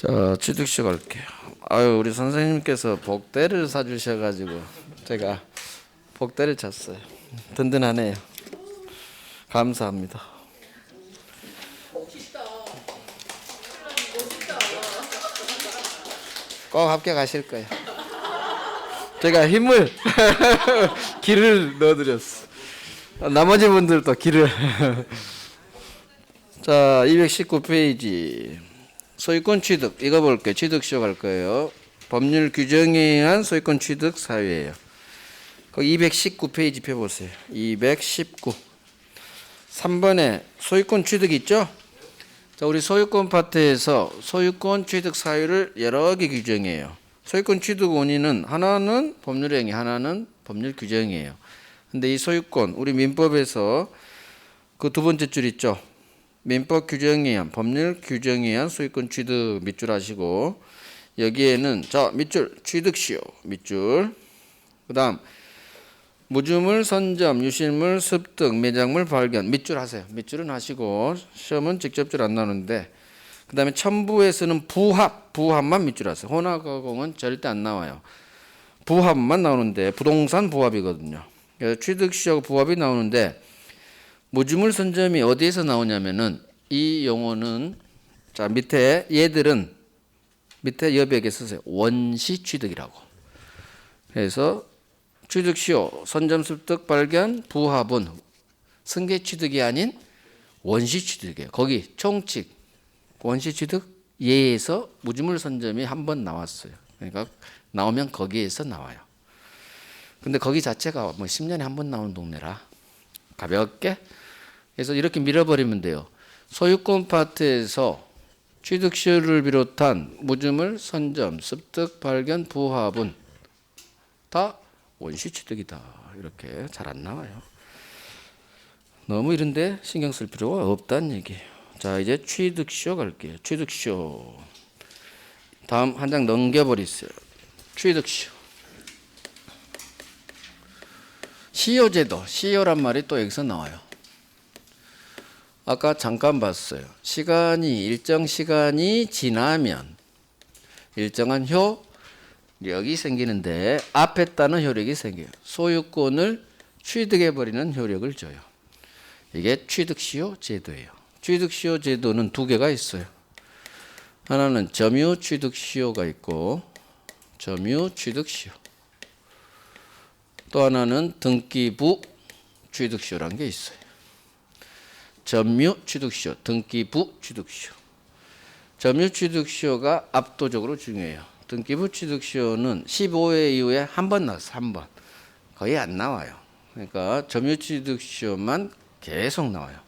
자, 취득 시작할게요. 아유, 우리 선생님께서 복대를 사주셔가지고 제가 복대를 찼어요. 든든하네요. 감사합니다. 꼭 합격하실 거예요. 제가 힘을 기를 넣어드렸어. 나머지 분들도 기를. 자, 219페이지 소유권 취득 이거 볼게요. 취득 시작할 거예요. 법률 규정에 의한 소유권 취득 사유예요. 거기 219페이지 펴보세요. 219 3번에 소유권 취득 있죠? 자, 우리 소유권 파트에서 소유권 취득 사유를 여러 개 규정해요. 소유권 취득 원인은 하나는 법률 행위, 하나는 법률 규정이에요. 근데 이 소유권 우리 민법에서 그 두 번째 줄 있죠? 민법 규정에 의한 법률 규정에 의한 소유권 취득 밑줄 하시고 여기에는 자 밑줄 취득시효 밑줄 그다음 무주물 선점 유실물 습득 매장물 발견 밑줄 하세요. 밑줄은 하시고 시험은 직접줄 안 나오는데 그다음에 첨부에서는 부합만 밑줄 하세요. 혼합가공은 절대 안 나와요. 부합만 나오는데 부동산 부합이거든요. 그래서 취득시효 부합이 나오는데 무주물 선점이 어디에서 나오냐면은 이 용어는 자 밑에 얘들은 밑에 여백에 쓰세요. 원시 취득이라고. 그래서 취득시효 선점 습득 발견 부합은 승계 취득이 아닌 원시 취득이에요. 거기 총칙 원시 취득 예에서 무주물 선점이 한 번 나왔어요. 그러니까 나오면 거기에서 나와요. 근데 거기 자체가 뭐 10년에 한 번 나오는 동네라 가볍게 그래서 이렇게 밀어버리면 돼요. 소유권 파트에서 취득시효를 비롯한 무주물, 선점, 습득, 발견, 부합은 다 원시 취득이다. 이렇게 잘 안 나와요. 너무 이런데 신경 쓸 필요가 없다는 얘기예요. 자, 이제 취득시효 갈게요. 취득시효. 다음 한 장 넘겨버리세요. 취득시효. 시효제도, 시효란 말이 또 여기서 나와요. 아까 잠깐 봤어요. 일정 시간이 지나면 일정한 효력이 생기는데 앞에 따른 효력이 생겨요. 소유권을 취득해버리는 효력을 줘요. 이게 취득시효 제도예요. 취득시효 제도는 두 개가 있어요. 하나는 점유 취득시효가 있고 점유 취득시효. 또 하나는 등기부 취득시효라는 게 있어요. 점유 취득시효, 등기부 취득시효. 점유 취득시효가 압도적으로 중요해요. 등기부 취득시효는 15회 이후에 한 번 나왔어요. 한 번. 거의 안 나와요. 그러니까 점유 취득시효만 계속 나와요.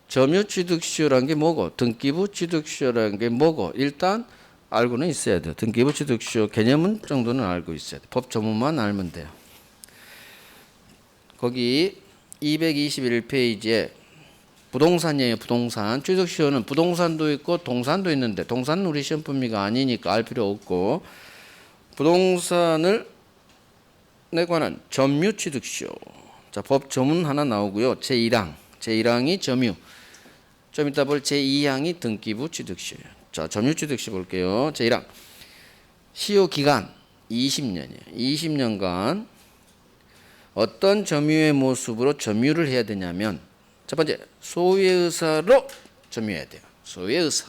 점유 취득시효라는 게 뭐고 등기부 취득시효라는 게 뭐고 일단 알고는 있어야 돼요. 등기부 취득시효 개념은 정도는 알고 있어야 돼요. 법 조문만 알면 돼요. 거기 221페이지에 부동산이에요. 부동산. 취득시효는 부동산도 있고 동산도 있는데 동산은 우리 시험 범위가 아니니까 알 필요 없고 부동산을 에 관한 점유 취득시효. 자, 법 조문 하나 나오고요. 제1항이 점유. 좀 이따 볼 제2항이 등기부 취득시효예요. 자, 점유 취득시효 볼게요. 제1항. 시효 기간 20년이에요. 20년간 어떤 점유의 모습으로 점유를 해야 되냐면 첫 번째, 소유의 의사로 점유해야 돼요. 소유의 의사.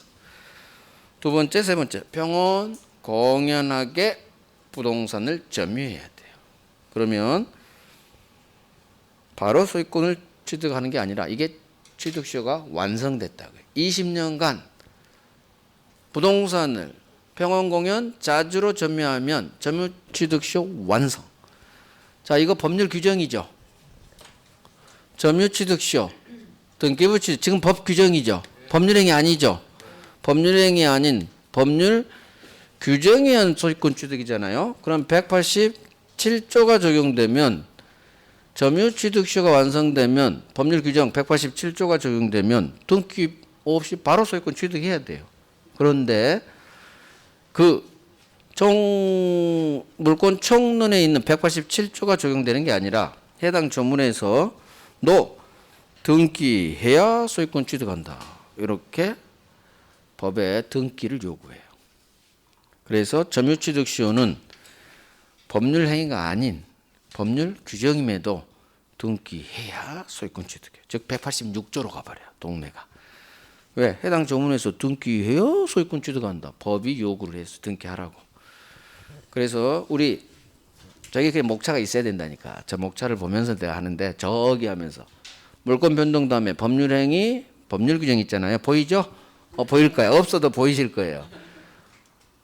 두 번째, 세 번째, 평온 공연하게 부동산을 점유해야 돼요. 그러면 바로 소유권을 취득하는 게 아니라 이게 취득시효가 완성됐다고요. 20년간 부동산을 평온 공연 자주로 점유하면 점유 취득시효 완성. 자, 이거 법률 규정이죠. 점유 취득시효, 등기부 취득 지금 법 규정이죠. 법률행위 아니죠. 법률행위 아닌 법률 규정에 의한 소유권 취득이잖아요. 그럼 187조가 적용되면 점유 취득시효가 완성되면 법률 규정 187조가 적용되면 등기 없이 바로 소유권 취득해야 돼요. 그런데 그 물권 총론에 있는 187조가 적용되는 게 아니라 해당 조문에서 너 등기해야 소유권 취득한다. 이렇게 돼 있어요. 법에 등기를 요구해요. 그래서 점유취득시효는 법률 행위가 아닌 법률 규정임에도 등기해야 소유권 취득해요. 즉 186조로 가버려요. 동네가. 왜? 해당 조문에서 등기해야 소유권 취득한다. 법이 요구를 해서 등기하라고. 그래서 우리 저기 그 목차가 있어야 된다니까. 저 목차를 보면서 내가 하는데 저기 하면서 물권 변동 다음에 법률 행위, 법률 규정 있잖아요. 보이죠? 보일 거예요. 없어도 보이실 거예요.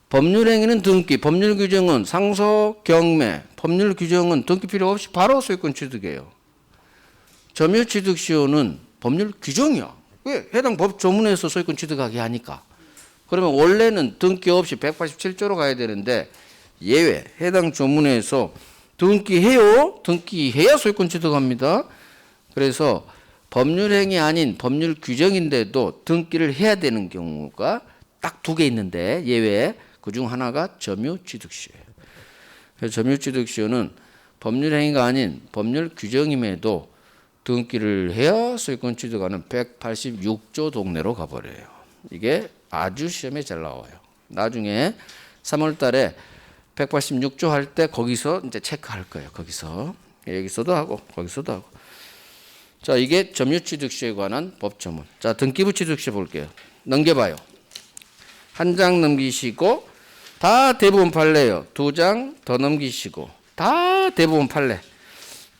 법률 행위는 등기, 법률 규정은 상속, 경매, 법률 규정은 등기 필요 없이 바로 소유권 취득이에요. 점유취득시효는 법률 규정이야. 왜? 해당 법 조문에서 소유권 취득하게 하니까. 그러면 원래는 등기 없이 187조로 가야 되는데 예외, 해당 조문에서 등기해요. 등기해야 소유권 취득합니다. 그래서 법률 행위 아닌 법률 규정인데도 등기를 해야 되는 경우가 딱 2개 있는데 예외, 그중 하나가 점유취득시효예요. 그래서 점유취득시효는 법률 행위가 아닌 법률 규정임에도 등기를 해야 소유권 취득하는 186조 동네로 가버려요. 이게 아주 시험에 잘 나와요. 나중에 3월 달에 186조 할 때 거기서 이제 체크할 거예요. 거기서. 여기서도 하고 거기서도 하고. 자, 이게 점유취득시효에 관한 법조문. 자, 등기부 취득시효 볼게요. 넘겨봐요. 한 장 넘기시고 다 대부분 판례예요. 2장 더 넘기시고 다 대부분 판례.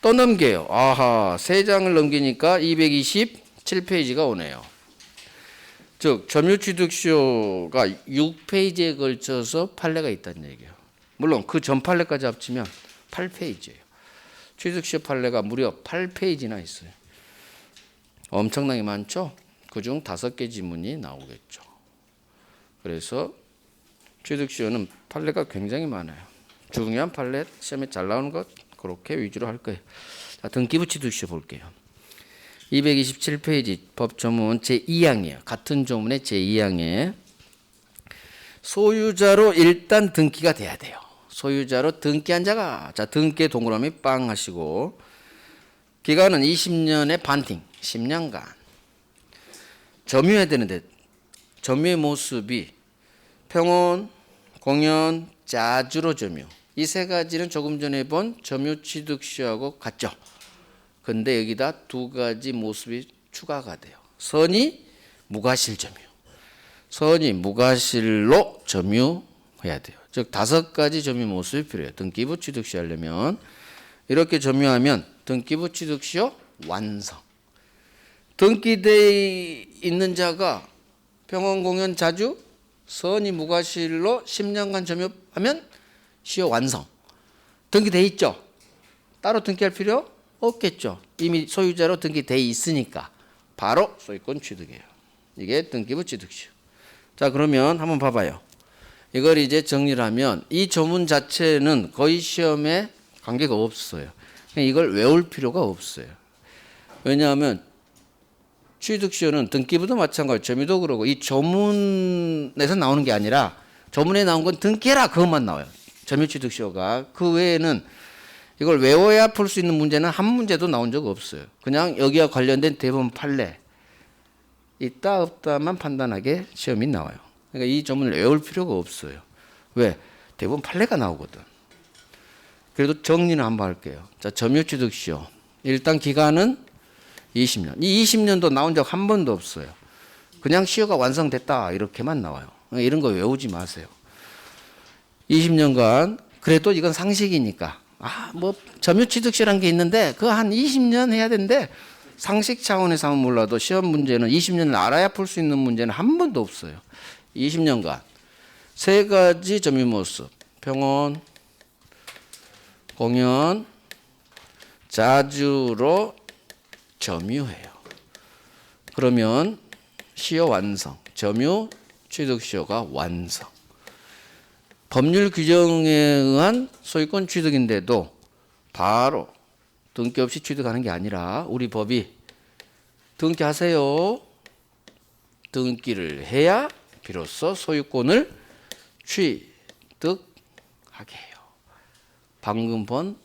또 넘겨요. 아하, 3장을 넘기니까 227페이지가 오네요. 즉 점유취득시효가 6페이지에 걸쳐서 판례가 있다는 얘기예요. 물론 그 전 판례까지 합치면 8페이지예요. 취득시효 판례가 무려 8페이지나 있어요. 엄청나게 많죠? 그중 5개 지문이 나오겠죠. 그래서 취득시효는 판례가 굉장히 많아요. 중요한 판례 시험에 잘 나오는 것 그렇게 위주로 할 거예요. 자, 등기부 취득시효 볼게요. 227페이지 법조문 제2항이에요. 같은 조문의 제2항에 소유자로 일단 등기가 돼야 돼요. 소유자로 등기한 자가, 자, 등기의 동그라미 빵 하시고 기간은 20년의 반팅, 10년간. 점유해야 되는데 점유의 모습이 평온, 공연, 자주로 점유. 이 3가지는 조금 전에 본 점유취득시효하고 같죠. 근데 여기다 2가지 모습이 추가가 돼요. 선이 무과실 점유. 선이 무과실로 점유해야 돼요. 즉 5가지 점유 모습이 필요해요. 등기부 취득시효 하려면 이렇게 점유하면 등기부 취득시효 완성. 등기되어 있는 자가 평온, 공연, 자주, 선이 무과실로 10년간 점유하면 시효 완성. 등기돼 있죠? 따로 등기할 필요 없겠죠. 이미 소유자로 등기돼 있으니까 바로 소유권 취득이에요. 이게 등기부 취득시효. 자, 그러면 한번 봐봐요. 이걸 이제 정리를 하면 이 조문 자체는 거의 시험에 관계가 없어요. 이걸 외울 필요가 없어요. 왜냐하면 취득시효는 등기부도 마찬가지고 점유도 그러고 이 조문에서 나오는 게 아니라 조문에 나온 건 등기해라 그것만 나와요. 점유취득시효가. 그 외에는 이걸 외워야 풀 수 있는 문제는 한 문제도 나온 적 없어요. 그냥 여기와 관련된 대부분 판례 있다 없다만 판단하게 시험이 나와요. 그러니까 이 조문을 외울 필요가 없어요. 왜? 대부분 판례가 나오거든. 그래도 정리는 한번 할게요. 자, 점유취득시효. 일단 기간은 20년. 이 20년도 나온 적 한 번도 없어요. 그냥 시효가 완성됐다 이렇게만 나와요. 이런 거 외우지 마세요. 20년간 그래도 이건 상식이니까 뭐 점유취득시라는 게 있는데 그거 한 20년 해야 되는데 상식 차원에서 하면 몰라도 시험 문제는 20년을 알아야 풀 수 있는 문제는 한 번도 없어요. 20년간 3가지 점유 모습 평온, 공연, 자주로 점유해요. 그러면 시효 완성, 점유 취득시효가 완성. 법률 규정에 의한 소유권 취득인데도 바로 등기 없이 취득하는 게 아니라 우리 법이 등기하세요. 등기를 해야 비로소 소유권을 취득하게 해요. 방금 본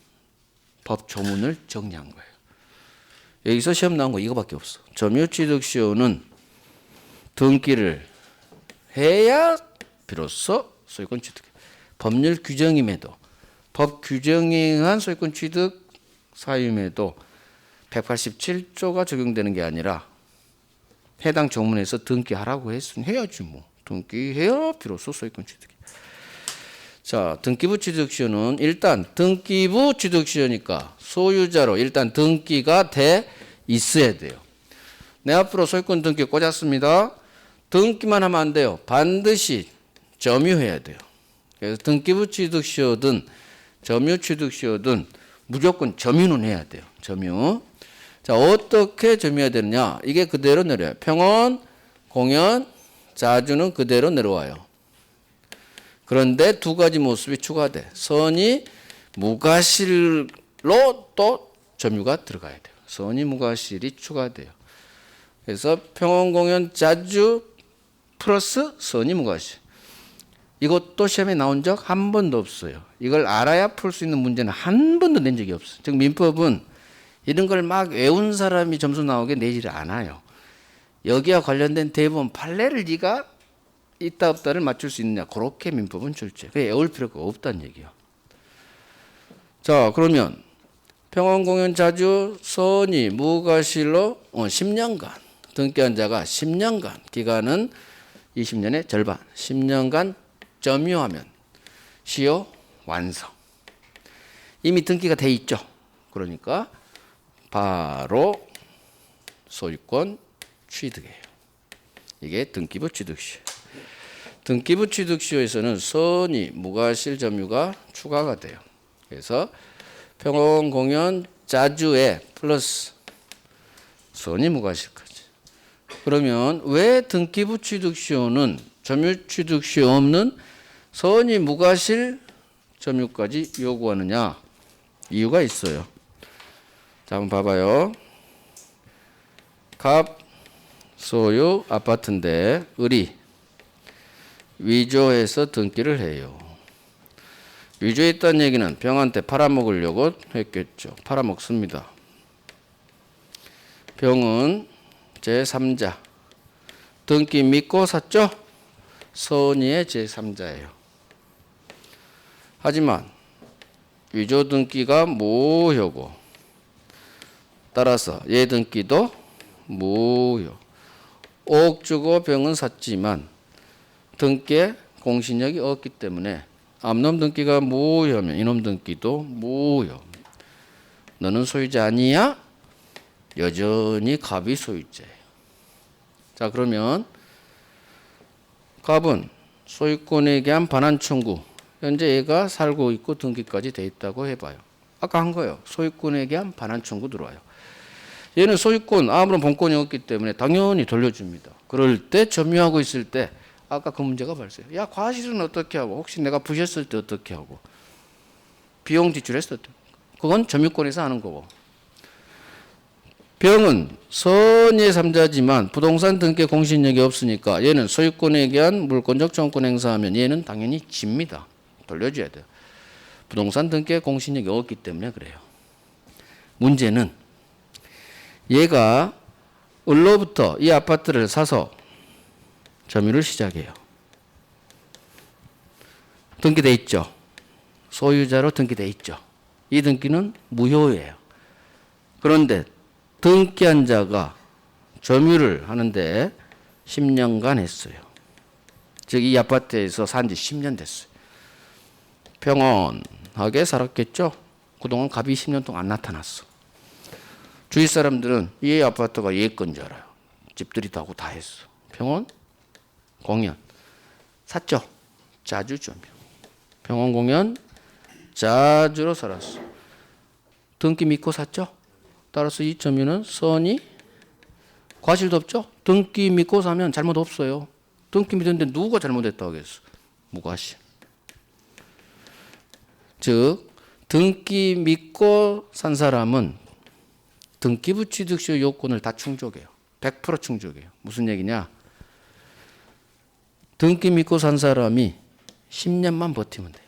법 조문을 정리한 거예요. 여기서 시험 나온 거 이거밖에 없어. 점유취득시효는 등기를 해야 비로소 소유권 취득. 법률 규정임에도 법 규정에 의한 소유권 취득 사유임에도 187조가 적용되는 게 아니라 해당 조문에서 등기하라고 했으니 해야지 뭐. 등기해야 비로소 소유권 취득이. 자, 등기부 취득시효는 일단 등기부 취득시효니까 소유자로 일단 등기가 돼 있어야 돼요. 내 앞으로 소유권 등기 꽂았습니다. 등기만 하면 안 돼요. 반드시 점유해야 돼요. 그래서 등기부 취득시효든 점유 취득시효든 무조건 점유는 해야 돼요. 점유. 자, 어떻게 점유해야 되느냐? 이게 그대로 내려요. 평원, 공연, 자주는 그대로 내려와요. 그런데 두 가지 모습이 추가돼. 선이 무과실로 또 점유가 들어가야 돼요. 선이 무과실이 추가돼요. 그래서 평원, 공연, 자주 플러스 선이 무과실. 이것도 시험에 나온 적 한 번도 없어요. 이걸 알아야 풀 수 있는 문제는 한 번도 낸 적이 없어요. 즉 민법은 이런 걸 막 외운 사람이 점수 나오게 내지를 않아요. 여기와 관련된 대부분 판례를 네가 있다 없다를 맞출 수 있느냐. 그렇게 민법은 출제. 그게 외울 필요가 없다는 얘기예요. 자, 그러면 평원, 공연, 자주, 선이 무과실로 10년간 등기한 자가 10년간 기간은 20년의 절반 10년간 점유하면 시효 완성. 이미 등기가 돼 있죠. 그러니까 바로 소유권 취득이에요. 이게 등기부 취득시효. 등기부 취득시효에서는 선이 무과실 점유가 추가가 돼요. 그래서 평원, 공연, 자주에 플러스 선이 무과실까지. 그러면 왜 등기부 취득시효는 점유 취득시효 없는 선이 무과실 점유까지 요구하느냐? 이유가 있어요. 자, 한번 봐봐요. 갑 소유 아파트인데 을이 위조해서 등기를 해요. 위조했다는 얘기는 병한테 팔아먹으려고 했겠죠. 팔아먹습니다. 병은 제3자. 등기 믿고 샀죠? 선의의 제3자예요. 하지만 위조 등기가 무효고 따라서 얘 등기도 무효. 5억 주고 병은 샀지만 등기에 공신력이 없기 때문에 앞놈 등기가 무효면 이놈 등기도 무효. 너는 소유자 아니야? 여전히 갑이 소유자예요. 자, 그러면 갑은 소유권에 대한 반환 청구. 현재 얘가 살고 있고 등기까지 돼 있다고 해봐요. 아까 한 거예요. 소유권에 대한 반환 청구 들어와요. 얘는 소유권 아무런 본권이 없기 때문에 당연히 돌려줍니다. 그럴 때 점유하고 있을 때 아까 그 문제가 발생해요. 야, 과실은 어떻게 하고 혹시 내가 부셨을 때 어떻게 하고 비용 지출했을 때 그건 점유권에서 하는 거고 병은 선의 3자지만 부동산 등기 공신력이 없으니까 얘는 소유권에 대한 물권적 청구권 행사하면 얘는 당연히 집니다. 돌려줘야 돼요. 부동산 등기에 공신력이 없기 때문에 그래요. 문제는 얘가 을로부터 이 아파트를 사서 점유를 시작해요. 등기돼 있죠. 소유자로 등기돼 있죠. 이 등기는 무효예요. 그런데 등기한 자가 점유를 하는데 10년간 했어요. 즉 이 아파트에서 산 지 10년 됐어요. 평온하게 살았겠죠. 그동안 갑이 10년 동안 안 나타났어. 주위 사람들은 이 아파트가 얘 건 줄 알아요. 집들이 다 하고 다 했어. 평온, 공연 샀죠. 자주 점유. 평온, 공연, 자주로 살았어. 등기 믿고 샀죠. 따라서 이 점유는 선이 과실도 없죠. 등기 믿고 사면 잘못 없어요. 등기 믿었는데 누가 잘못했다고 하겠어. 무과실. 즉 등기 믿고 산 사람은 등기부 취득시효 요건을 다 충족해요. 100% 충족해요. 무슨 얘기냐? 등기 믿고 산 사람이 10년만 버티면 돼요.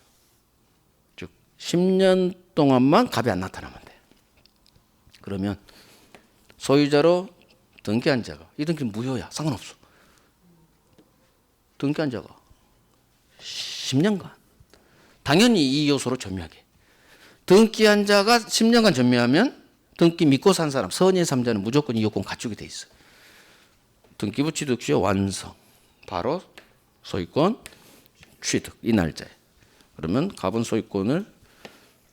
즉 10년 동안만 갑이 안 나타나면 돼요. 그러면 소유자로 등기한 자가 이 등기는 무효야. 상관없어. 등기한 자가 10년간 당연히 이 요소로 점유하게. 등기한 자가 10년간 점유하면 등기 믿고 산 사람 선의의 삼자는 무조건 이 요건 갖추게 돼 있어요. 등기부 취득시효 완성. 바로 소유권 취득 이 날짜에. 그러면 가분 소유권을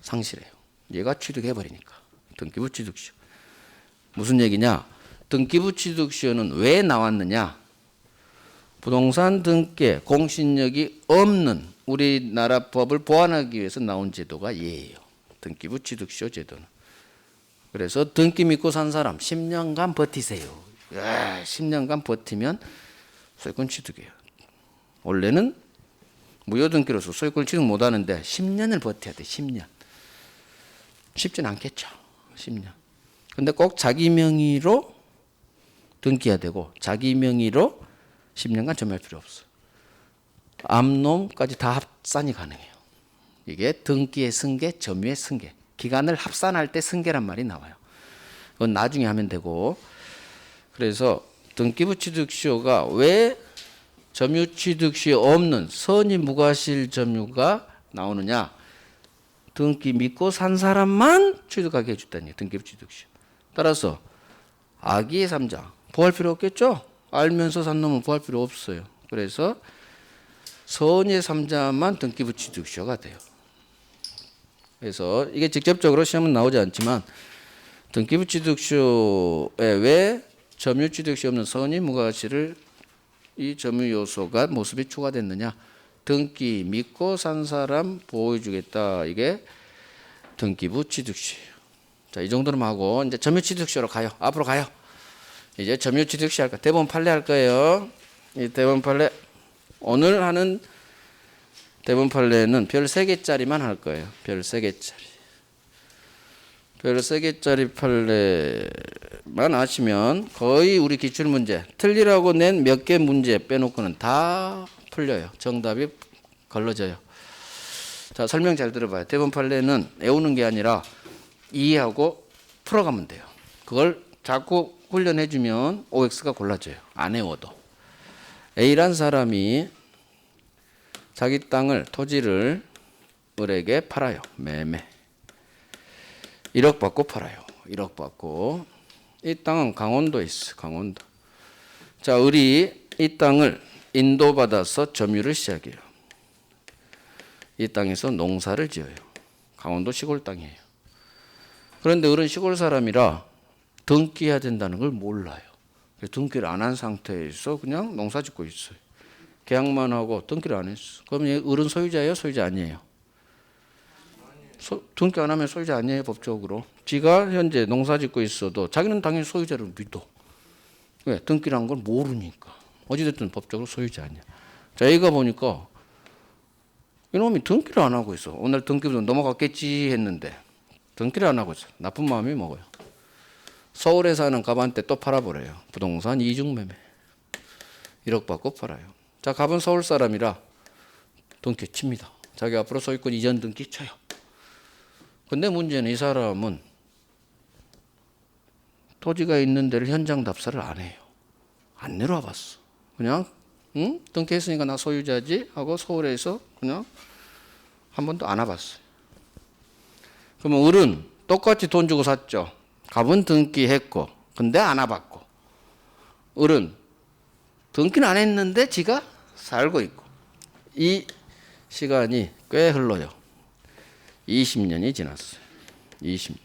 상실해요. 얘가 취득해버리니까. 등기부 취득시효. 무슨 얘기냐? 등기부 취득시효는 왜 나왔느냐? 부동산 등기에 공신력이 없는 우리나라 법을 보완하기 위해서 나온 제도가 얘예요. 등기부 취득시효 제도는. 그래서 등기 믿고 산 사람 10년간 버티세요. 10년간 버티면 소유권 취득이에요. 원래는 무효등기로서 소유권을 취득 못하는데 10년을 버텨야 돼. 10년. 쉽진 않겠죠. 10년. 근데 꼭 자기 명의로 등기해야 되고 자기 명의로 10년간 점유할 필요 없어요. 암놈까지 다 합산이 가능해요. 이게 등기의 승계, 점유의 승계. 기간을 합산할 때 승계란 말이 나와요. 그건 나중에 하면 되고. 그래서 등기부 취득시효가 왜 점유 취득시효 없는 선의 무과실 점유가 나오느냐? 등기 믿고 산 사람만 취득하게 해줬다니 등기부 취득시효. 따라서 악의의 삼자 보호할 필요 없겠죠? 알면서 산 놈은 보호할 필요 없어요. 그래서 선의의 삼자만 등기부 취득시효가 돼요. 그래서 이게 직접적으로 시험은 나오지 않지만 등기부 취득시효에 왜 점유 취득시 없는 선의 무과실을 이 점유 요소가 모습이 추가됐느냐? 등기 믿고 산 사람 보호해 주겠다. 이게 등기부 취득시효. 자, 이 정도는 하고 이제 점유 취득시효로 가요. 앞으로 가요. 이제 점유 취득시 할 거예요. 대본 판례 할 거예요. 이 대본 판례 오늘 하는 대본 판례는 별 3개짜리만 할 거예요. 별 3개짜리. 별 3개짜리 판례만 아시면 거의 우리 기출문제 틀리라고 낸 몇 개 문제 빼놓고는 다 풀려요. 정답이 걸러져요. 자, 설명 잘 들어봐요. 대본 판례는 외우는 게 아니라 이해하고 풀어가면 돼요. 그걸 자꾸 훈련해주면 OX가 골라져요. 안 외워도. A란 사람이 자기 땅을 토지를 을에게 팔아요. 매매. 1억 받고 팔아요. 1억 받고. 이 땅은 강원도에 있어. 강원도. 자, 을이 이 땅을 인도받아서 점유를 시작해요. 이 땅에서 농사를 지어요. 강원도 시골 땅이에요. 그런데 을은 시골 사람이라 등기해야 된다는 걸 몰라요. 등기를 안 한 상태에서 그냥 농사 짓고 있어요. 계약만 하고 등기를 안 했어. 그럼 을은 소유자예요? 소유자 아니에요? 등기 안 하면 소유자 아니에요? 법적으로. 지가 현재 농사 짓고 있어도 자기는 당연히 소유자를 믿어. 왜? 등기란 걸 모르니까. 어찌됐든 법적으로 소유자 아니야. 자, 여기가 보니까 이놈이 등기를 안 하고 있어. 오늘 등기부터 넘어갔겠지 했는데 등기를 안 하고 있어. 나쁜 마음이 먹어요. 서울에 사는 갑한테 또 팔아버려요. 부동산 이중매매. 1억 받고 팔아요. 자, 갑은 서울 사람이라 등기 칩니다. 자기 앞으로 소유권 이전 등기 쳐요. 근데 문제는 이 사람은 토지가 있는 데를 현장 답사를 안 해요. 안 내려와 봤어. 그냥 등기했으니까 나 소유자지 하고 서울에서 그냥 한 번도 안 와봤어요. 그러면 을은 똑같이 돈 주고 샀죠. 갑은 등기했고 근데 안 와봤고, 을은 등기는 안 했는데 지가 살고 있고. 이 시간이 꽤 흘러요. 20년이 지났어요. 20년.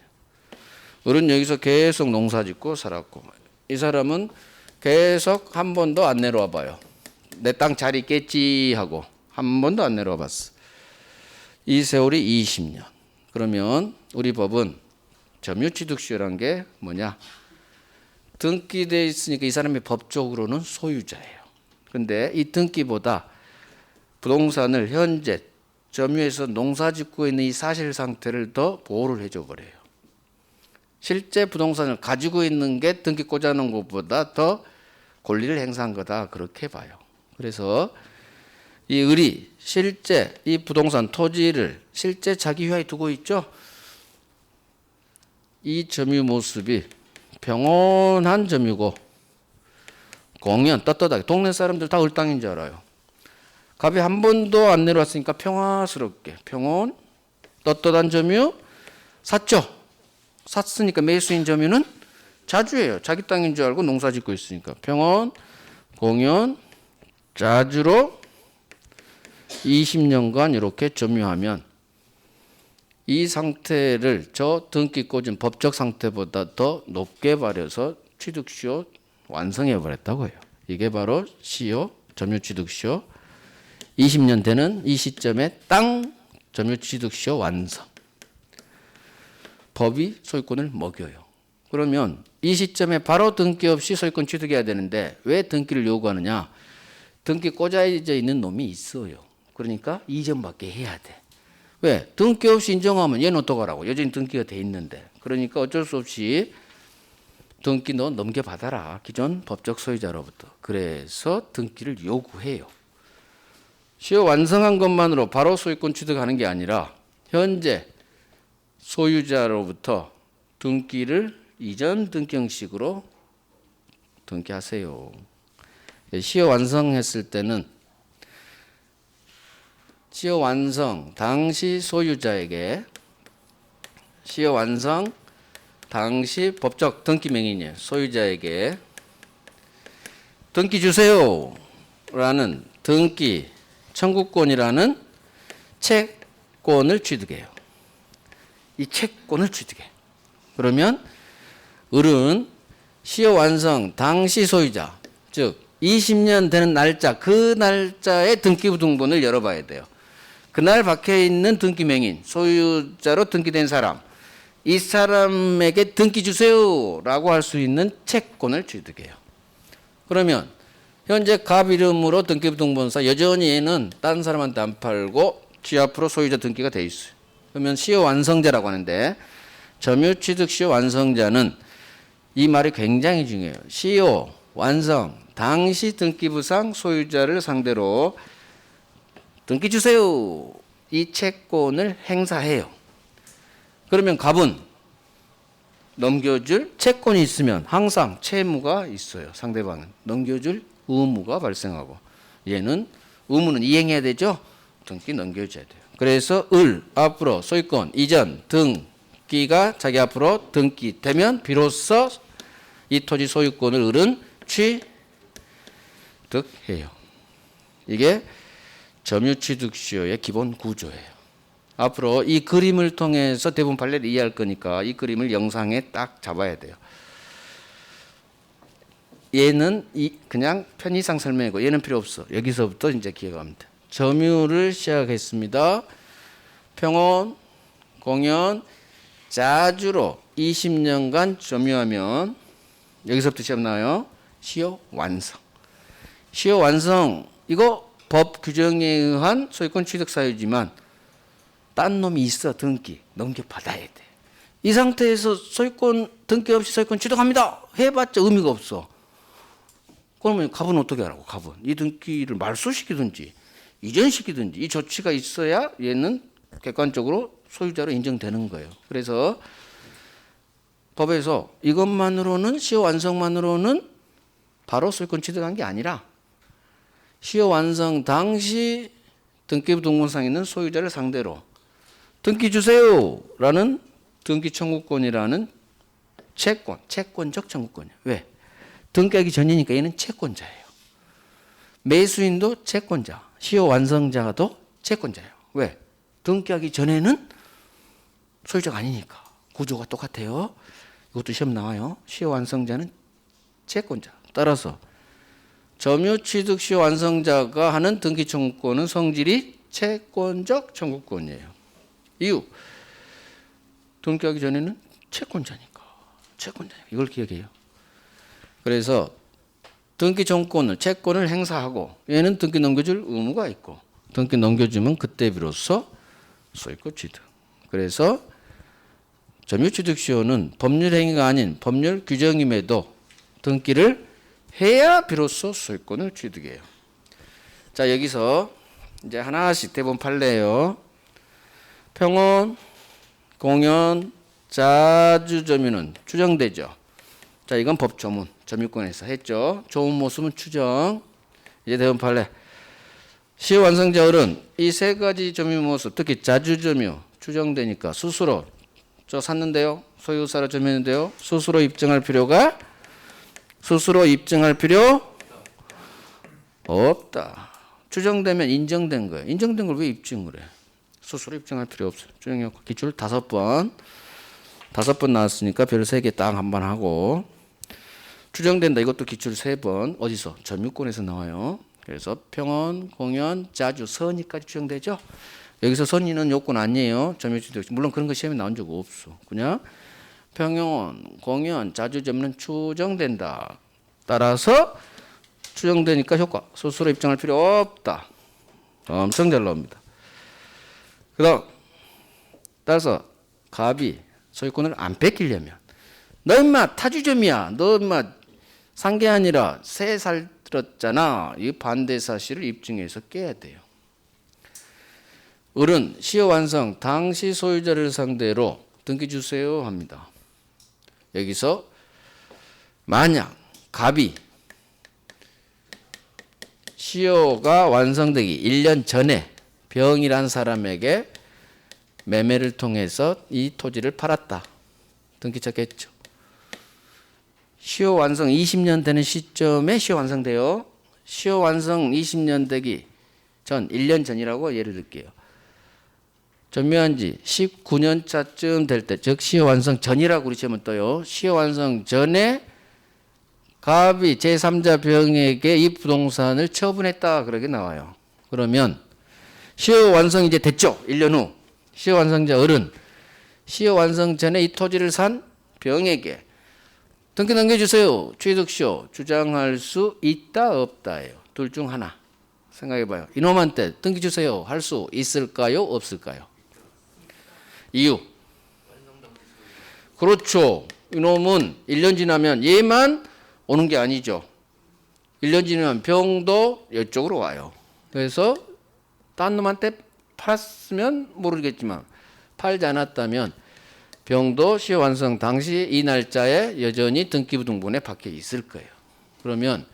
을은 여기서 계속 농사 짓고 살았고, 이 사람은 계속 한 번도 안 내려와 봐요. 내 땅 잘 있겠지 하고 한 번도 안 내려와 봤어. 이 세월이 20년. 그러면 우리 법은 점유취득시효란 게 뭐냐? 등기되어 있으니까 이 사람이 법적으로는 소유자예요. 근데 이 등기보다 부동산을 현재 점유해서 농사 짓고 있는 이 사실 상태를 더 보호를 해줘 버려요. 실제 부동산을 가지고 있는 게 등기 꽂아놓은 것보다 더 권리를 행사한 거다, 그렇게 봐요. 그래서 이 을이 실제 이 부동산 토지를 실제 자기 휘하에 두고 있죠. 이 점유 모습이 평온한 점유고 공연 떳떳하게 동네 사람들 다 을 땅인 줄 알아요. 갑이 한 번도 안 내려왔으니까 평화스럽게 평온 떳떳한 점유 샀죠. 샀으니까 매수인 점유는 자주예요. 자기 땅인 줄 알고 농사 짓고 있으니까 평온 공연 자주로 20년간 이렇게 점유하면 이 상태를 저 등기 꽂은 법적 상태보다 더 높게 발휘해서 취득시효 완성해 버렸다고 해요. 이게 바로 시효 점유취득시효 20년 되는 이 시점에 땅 점유취득시효 완성. 법이 소유권을 먹여요. 그러면 이 시점에 바로 등기 없이 소유권 취득해야 되는데 왜 등기를 요구하느냐? 등기 꽂아져 있는 놈이 있어요. 그러니까 이전받게 해야 돼. 왜? 등기 없이 인정하면 얘는 어떡하라고? 여전히 등기가 돼 있는데. 그러니까 어쩔 수 없이 등기 너 넘겨받아라. 기존 법적 소유자로부터. 그래서 등기를 요구해요. 시효 완성한 것만으로 바로 소유권 취득하는 게 아니라 현재 소유자로부터 등기를 이전 등기 형식으로 등기하세요. 시효 완성했을 때는 시효 완성 당시 소유자에게 시효 완성 당시 법적 등기 명의인이에요. 소유자에게 등기 주세요 라는 등기 청구권이라는 채권을 취득해요. 이 채권을 취득해. 그러면 을은 시효 완성 당시 소유자 즉 20년 되는 날짜 그 날짜의 등기부등본을 열어봐야 돼요. 그날 박혀있는 등기 명인 소유자로 등기된 사람 이 사람에게 등기 주세요 라고 할 수 있는 채권을 취득해요. 그러면 현재 갑 이름으로 등기부등본사 여전히 얘는 다른 사람한테 안 팔고 지 앞으로 소유자 등기가 돼 있어요. 그러면 시효 완성자라고 하는데 점유취득 시효 완성자는 이 말이 굉장히 중요해요. 시효 완성 당시 등기부상 소유자를 상대로 등기 주세요 이 채권을 행사해요. 그러면 갑은 넘겨줄 채권이 있으면 항상 채무가 있어요. 상대방은 넘겨줄 의무가 발생하고 얘는 의무는 이행해야 되죠. 등기 넘겨줘야 돼요. 그래서 을 앞으로 소유권 이전 등기가 자기 앞으로 등기되면 비로소 이 토지 소유권을 을은 취득해요. 이게 점유취득시효의 기본 구조예요. 앞으로 이 그림을 통해서 대부분 판례를 이해할 거니까 이 그림을 영상에 딱 잡아야 돼요. 얘는 그냥 편의상 설명이고 얘는 필요 없어. 여기서부터 이제 기억합니다. 점유를 시작했습니다. 평온, 공연, 자주로 20년간 점유하면 여기서부터 시험 나와요. 시효 완성. 시효 완성 이거 법 규정에 의한 소유권 취득 사유지만 딴 놈이 있어 등기 넘겨받아야 돼. 이 상태에서 소유권 등기 없이 소유권 취득합니다. 해봤자 의미가 없어. 그러면 갑은 어떻게 하라고? 갑은 이 등기를 말소시키든지 이전시키든지 이 조치가 있어야 얘는 객관적으로 소유자로 인정되는 거예요. 그래서 법에서 이것만으로는 시효 완성만으로는 바로 소유권 취득한 게 아니라 시효 완성 당시 등기부등본상에 있는 소유자를 상대로 등기 주세요라는 등기 청구권이라는 채권적 청구권이에요. 왜? 등기하기 전이니까 얘는 채권자예요. 매수인도 채권자, 시효 완성자도 채권자예요. 왜? 등기하기 전에는 소유자가 아니니까. 구조가 똑같아요. 이것도 시험 나와요. 시효 완성자는 채권자. 따라서 점유취득 시효 완성자가 하는 등기 청구권은 성질이 채권적 청구권이에요. 이유. 등기하기 전에는 채권자니까. 이걸 기억해요. 그래서 등기 청구권을 채권을 행사하고 얘는 등기 넘겨줄 의무가 있고 등기 넘겨주면 그때 비로소 소유권 취득. 그래서 점유취득 시효는 법률 행위가 아닌 법률 규정임에도 등기를 해야 비로소 소유권을 취득해요. 자 여기서 이제 하나씩 대본 판례예요. 평온, 공연, 자주 점유는 추정되죠. 자 이건 법 조문 점유권에서 했죠. 좋은 모습은 추정. 이제 대본 판례. 시효 완성자 어른 이 세 가지 점유 모습 특히 자주점유 추정되니까 스스로 저 샀는데요. 소유사로 점유했는데요. 스스로 입증할 필요 없다. 추정되면 인정된 거예요. 인정된 걸 왜 입증을 해? 스스로 입증할 필요 없어요. 추정력 기출 5번 나왔으니까 별 3개 딱 한 번 하고 추정된다. 이것도 기출 3번 어디서? 점유권에서 나와요. 그래서 평원, 공연, 자주, 선의까지 추정되죠. 여기서 선의는 요건 아니에요. 점유취득 물론 그런 거 시험에 나온 적 없어. 그냥 평원, 공연, 자주, 점유는 추정된다. 따라서 추정되니까 효과 스스로 입증할 필요 없다. 엄청 잘 나옵니다. 그다음 따라서 갑이 소유권을 안 뺏기려면 너 인마 타주점이야. 너 인마 산 게 아니라 새 살들었잖아. 이 반대 사실을 입증해서 깨야 돼요. 을은 시효 완성 당시 소유자를 상대로 등기 주세요 합니다. 여기서 만약 갑이 시효가 완성되기 1년 전에 병이란 사람에게 매매를 통해서 이 토지를 팔았다. 등기 찾겠죠. 시효 완성 20년 되는 시점에 시효 완성돼요. 시효 완성 20년 되기 전 1년 전이라고 예를 들게요. 점유한 지 19년 차쯤 될 때, 즉 시효 완성 전이라고 우리 시험은 떠요. 시효 완성 전에 갑이 제3자 병에게 이 부동산을 처분했다 그렇게 나와요. 그러면 시효 완성 이제 됐죠. 1년 후 시효 완성자 을은 시효 완성 전에 이 토지를 산 병에게 등기 넘겨주세요. 취득시효 주장할 수 있다 없다예요. 둘 중 하나 생각해봐요. 이놈한테 등기 주세요 할 수 있을까요 없을까요? 이유 그렇죠. 이놈은 1년 지나면 얘만 오는 게 아니죠. 1년 지나면 병도 이쪽으로 와요. 그래서 딴 놈한테 팔았으면 모르겠지만 팔지 않았다면 병도 시효 완성 당시 이 날짜에 여전히 등기부등본에 박혀 있을 거예요. 그러면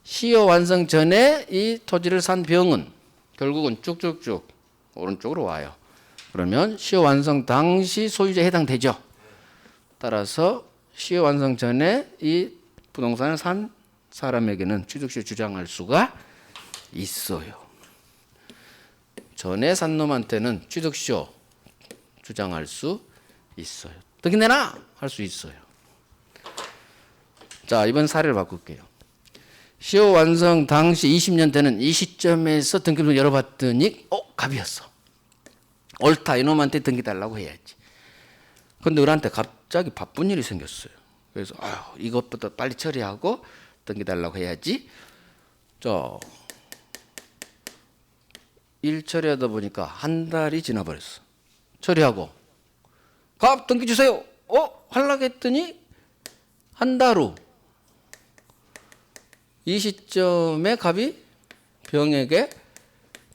시효 완성 전에 이 토지를 산 병은 결국은 쭉쭉쭉 오른쪽으로 와요. 그러면 시효 완성 당시 소유자에 해당되죠. 따라서 시효 완성 전에 이 부동산을 산 사람에게는 취득시효 주장할 수가 있어요. 전에 산 놈한테는 취득시효 주장할 수 있어요. 등기 내놔 할 수 있어요. 자, 이번 사례를 바꿀게요. 시효 완성 당시 20년 되는 이 시점에서 등기부를 열어봤더니 갑이었어. 옳다. 이놈한테 등기 달라고 해야지. 근데 을한테 갑자기 바쁜 일이 생겼어요. 그래서 이것부터 빨리 처리하고 등기 달라고 해야지. 일 처리하다 보니까 한 달이 지나버렸어. 처리하고 갑 등기 주세요. 하려고 했더니 한 달 후 이 시점에 갑이 병에게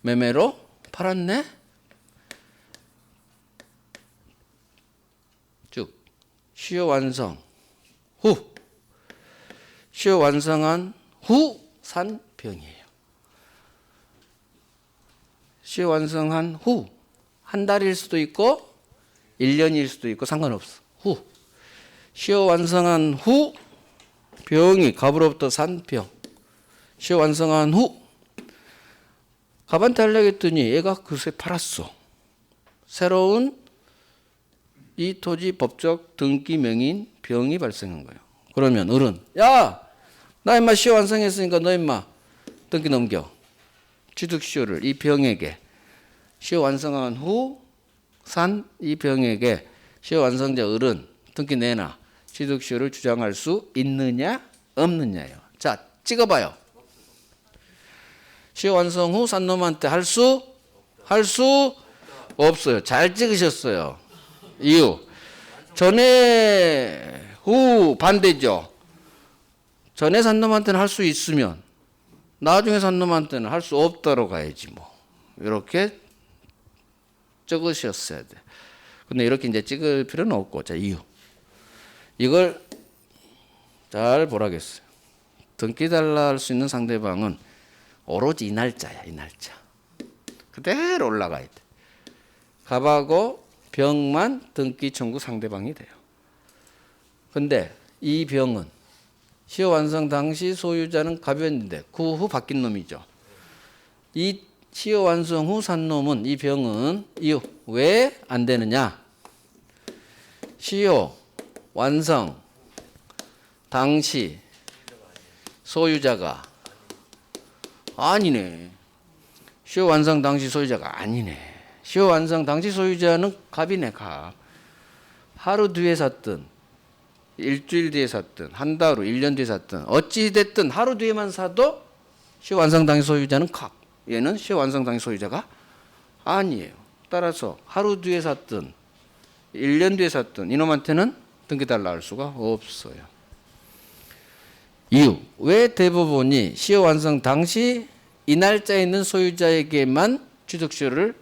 매매로 팔았네. 즉 시효 완성 후 시효 완성한 후 산 병이에요. 시효 완성한 후 한 달일 수도 있고 1년일 수도 있고 상관없어. 후 시효 완성한 후 병이 갑으로부터 산 병. 시효 완성한 후 갑한테 하려고 했더니 얘가 그새 팔았어. 새로운 이 토지 법적 등기 명인 병이 발생한 거예요. 그러면 을은 나 임마 시효 완성했으니까 너 임마 등기 넘겨. 취득시효를 이 병에게 시효 완성한 후 산 이 병에게 시효 완성자 을은 등기 내놔. 취득시효를 주장할 수 있느냐 없느냐요. 자, 찍어봐요. 시효 완성 후 산 놈한테 할 수 없어요. 잘 찍으셨어요. 이유 전에 후 반대죠. 전에 산 놈한테는 할 수 있으면 나중에 산 놈한테는 할 수 없다로 가야지 뭐. 이렇게 적으셨어야 돼. 근데 이렇게 이제 찍을 필요는 없고. 자, 이유. 이걸 잘 보라겠어요. 등기 달라 할 수 있는 상대방은 오로지 이 날짜야, 이 날짜. 그대로 올라가야 돼. 갑하고 병만 등기 청구 상대방이 돼요. 근데 이 병은 시효 완성 당시 소유자는 갑이었는데 그 후 바뀐 놈이죠. 이 시효 완성 후 산 놈은 이 병은 이유 왜 안 되느냐? 시효 완성 당시 소유자가 아니네. 시효 완성 당시 소유자가 아니네. 시효 완성 당시 소유자는 갑이네, 갑. 하루 뒤에 샀든 일주일 뒤에 샀든 한 달 후, 1년 뒤에 샀든 어찌 됐든 하루 뒤에만 사도 시효 완성 당시 소유자는 갑. 얘는 시효 완성 당시 소유자가 아니에요. 따라서 하루 뒤에 샀든 1년 뒤에 샀든 이놈한테는 등기달라 할 수가 없어요. 이유 왜 대법원이 시효 완성 당시 이 날짜에 있는 소유자에게만 취득시효를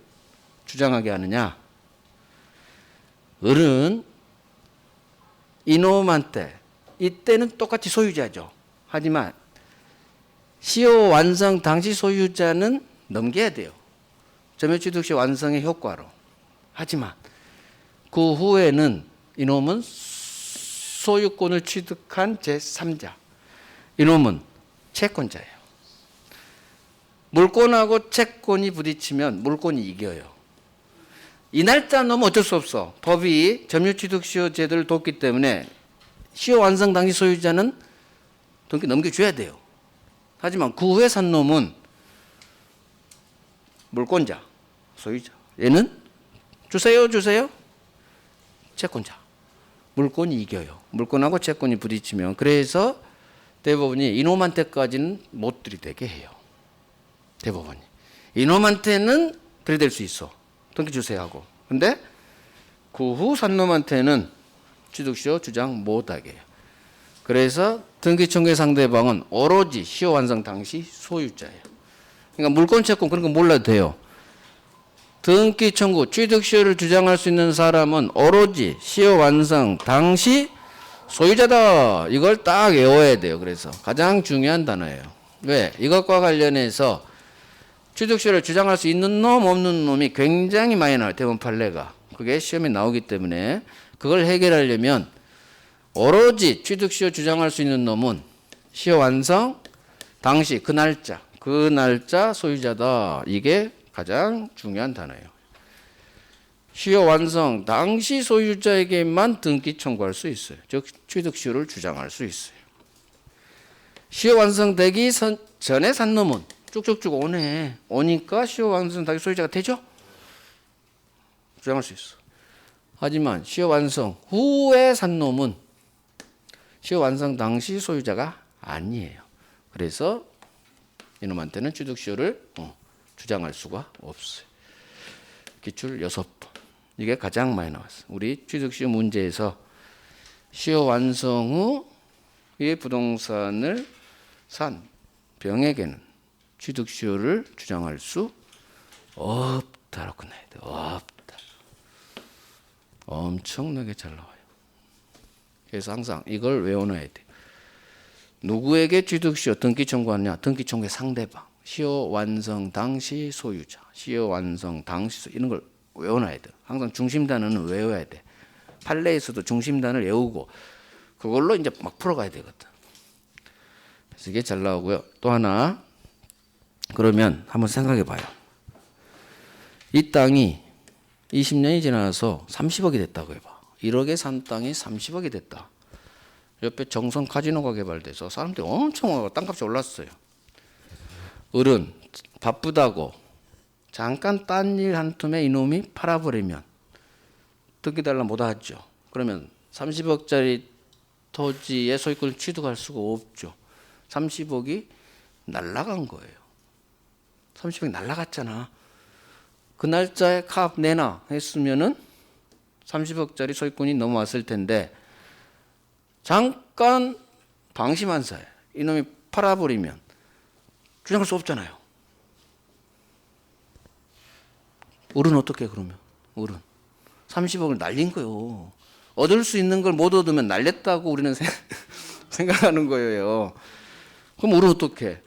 주장하게 하느냐? 을은 이놈한테 이때는 똑같이 소유자죠. 하지만 시효 완성 당시 소유자는 넘겨야 돼요. 점유취득시효 완성의 효과로. 하지만 그 후에는 이놈은 소유권을 취득한 제3자. 이놈은 채권자예요. 물권하고 채권이 부딪히면 물권이 이겨요. 이 날짜 넘으면 어쩔 수 없어. 법이 점유취득시효 제도를 뒀기 때문에 시효 완성 당시 소유자는 등기 넘겨줘야 돼요. 하지만 그 후에 산 놈은 물권자, 소유자. 얘는 주세요, 주세요. 채권자. 물권이 이겨요. 물권하고 채권이 부딪히면 그래서 대법원이 이놈한테까지는 못 들이대게 해요. 대법원이. 이놈한테는 들이댈 수 있어. 등기 주세요 하고. 근데 그 후 산 놈한테는 취득시효 주장 못하게 해요. 그래서 등기 청구의 상대방은 오로지 시효 완성 당시 소유자예요. 그러니까 물권 채권 그런 거 몰라도 돼요. 등기 청구 취득시효를 주장할 수 있는 사람은 오로지 시효 완성 당시 소유자다. 이걸 딱 외워야 돼요. 그래서 가장 중요한 단어예요. 왜? 이것과 관련해서 취득시효를 주장할 수 있는 놈 없는 놈이 굉장히 많이 나와요. 대법원 판례가. 그게 시험에 나오기 때문에 그걸 해결하려면 오로지 취득시효 주장할 수 있는 놈은 시효 완성 당시 그 날짜 소유자다. 이게 가장 중요한 단어예요. 시효 완성 당시 소유자에게만 등기 청구할 수 있어요. 즉 취득시효를 주장할 수 있어요. 시효 완성되기 전에 산 놈은 쭉쭉쭉 오니까 시효 완성 당시 소유자가 되죠? 주장할 수 있어. 하지만 시효 완성 후에 산 놈은 시효 완성 당시 소유자가 아니에요. 그래서 이놈한테는 취득시효를 주장할 수가 없어요. 기출 6번. 이게 가장 많이 나왔어요. 우리 취득시효 문제에서 시효 완성 후에 부동산을 산 병에게는 취득시효를 주장할 수 없다라고 끝나야 돼. 없다. 엄청나게 잘 나와요. 그래서 항상 이걸 외워놔야 돼. 누구에게 취득시효 등기 청구하느냐? 등기 청구의 상대방. 시효 완성 당시 소유자. 시효 완성 당시 소유자. 이런 걸 외워놔야 돼. 항상 중심 단어는 외워야 돼. 판례에서도 중심 단어를 외우고 그걸로 이제 막 풀어가야 되거든. 그래서 이게 잘 나오고요. 또 하나 그러면 한번 생각해 봐요. 이 땅이 20년이 지나서 30억이 됐다고 해봐. 1억에 산 땅이 30억이 됐다. 옆에 정선 카지노가 개발돼서 사람들이 엄청 와서 땅값이 올랐어요. 을은 바쁘다고 잠깐 딴 일 한 틈에 이놈이 팔아버리면 등기달라 못하죠. 그러면 30억짜리 토지의 소유권을 취득할 수가 없죠. 30억이 날라간 거예요. 30억이 날라갔잖아. 그 날짜에 값 내놔 했으면은 30억짜리 소유권이 넘어왔을 텐데 잠깐 방심한 사이 이놈이 팔아버리면 주장할 수 없잖아요. 을은 어떻게 그러면? 을은 30억을 날린 거예요. 얻을 수 있는 걸 못 얻으면 날렸다고 우리는 생각하는 거예요. 그럼 을은 어떻게?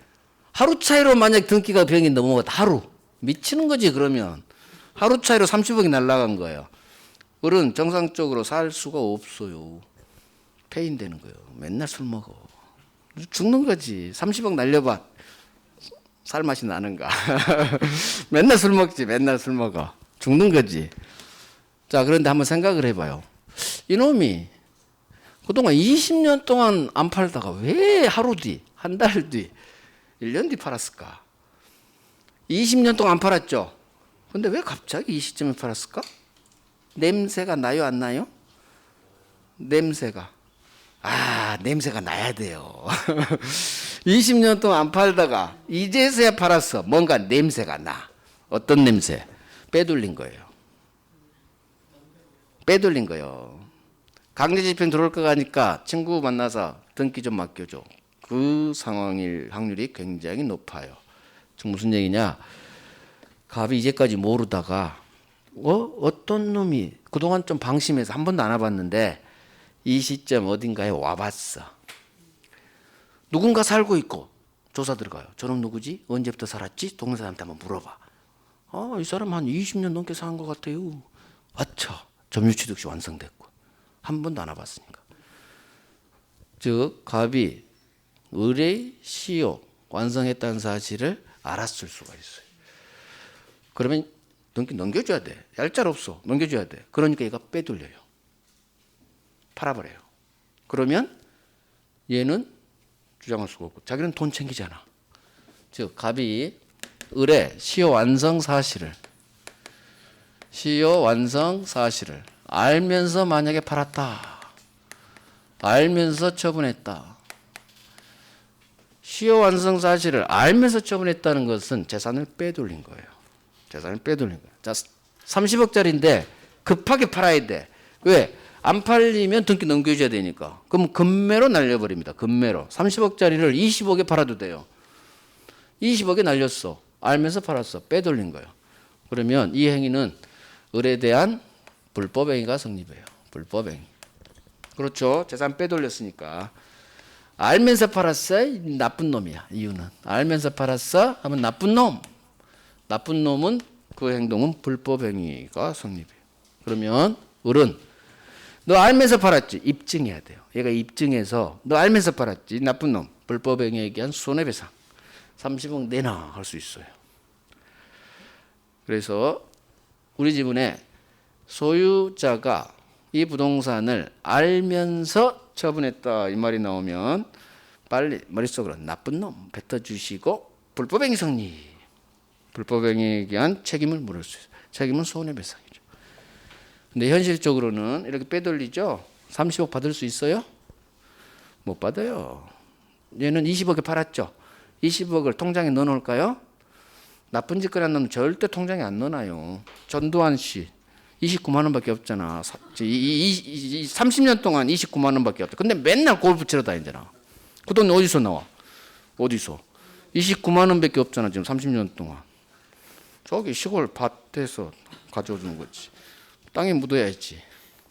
하루 차이로 만약 등기가 병이 넘어갔다. 하루. 미치는 거지 그러면. 하루 차이로 30억이 날라간 거예요. 어른 정상적으로 살 수가 없어요. 폐인되는 거예요. 맨날 술 먹어. 죽는 거지. 30억 날려봐. 살 맛이 나는가. 맨날 술 먹지. 맨날 술 먹어. 죽는 거지. 자, 그런데 한번 생각을 해봐요. 이놈이 그동안 20년 동안 안 팔다가 왜 하루 뒤, 한 달 뒤, 1년 뒤 팔았을까? 20년 동안 안 팔았죠? 근데 왜 갑자기 이 시점에 팔았을까? 냄새가 나요, 안 나요? 냄새가. 냄새가 나야 돼요. 20년 동안 안 팔다가 이제서야 팔았어. 뭔가 냄새가 나. 어떤 냄새? 빼돌린 거예요. 빼돌린 거예요. 강제집행 들어올 거 가니까 친구 만나서 등기 좀 맡겨줘. 그 상황일 확률이 굉장히 높아요. 지금 무슨 얘기냐? 갑이 이제까지 모르다가 어떤 놈이 그동안 좀 방심해서 한 번도 안 와봤는데 이 시점 어딘가에 와봤어. 누군가 살고 있고 조사 들어가요. 저놈 누구지? 언제부터 살았지? 동네 사람한테 한번 물어봐. 이 사람 한 20년 넘게 산 것 같아요. 아차, 점유취득시 완성됐고 한 번도 안 와봤으니까. 즉 갑이 의뢰 시효 완성했다는 사실을 알았을 수가 있어요. 그러면 등기 넘겨줘야 돼. 얄짤 없어. 넘겨줘야 돼. 그러니까 얘가 빼돌려요. 팔아버려요. 그러면 얘는 주장할 수가 없고 자기는 돈 챙기잖아. 즉 갑이 의뢰 시효 완성 사실을 알면서 만약에 팔았다. 알면서 처분했다. 시효 완성 사실을 알면서 처분했다는 것은 재산을 빼돌린 거예요. 재산을 빼돌린 거예요. 자, 30억짜리인데 급하게 팔아야 돼. 왜? 안 팔리면 등기 넘겨줘야 되니까. 그럼 금매로 날려버립니다. 금매로. 30억짜리를 20억에 팔아도 돼요. 20억에 날렸어. 알면서 팔았어. 빼돌린 거예요. 그러면 이 행위는 을에 대한 불법행위가 성립해요. 불법행위. 그렇죠. 재산 빼돌렸으니까. 알면서 팔았어? 나쁜 놈이야. 이유는. 알면서 팔았어? 하면 나쁜 놈. 나쁜 놈은 그 행동은 불법행위가 성립해요. 그러면 을은 너 알면서 팔았지? 입증해야 돼요. 얘가 입증해서 너 알면서 팔았지? 나쁜 놈. 불법행위에 의한 손해배상. 30억 내놔 할 수 있어요. 그래서 우리 지문에 소유자가 이 부동산을 알면서 처분했다 이 말이 나오면 빨리 머릿속으로 나쁜 놈 뱉어주시고 불법행위 성립. 불법행위에 의한 책임을 물을 수 있어요. 책임은 손해배상이죠. 근데 현실적으로는 이렇게 빼돌리죠. 30억 받을 수 있어요? 못 받아요. 얘는 20억에 팔았죠. 20억을 통장에 넣어놓을까요? 나쁜 짓거리 한 놈은 절대 통장에 안 넣어놔요. 전두환 씨 29만 원밖에 없잖아. 30년 동안 29만 원밖에 없다. 근데 맨날 골프 치러 다니잖아. 그 돈 어디서 나와? 어디서? 29만 원밖에 없잖아. 지금 30년 동안. 저기 시골 밭에서 가져오는 거지. 땅에 묻어야지.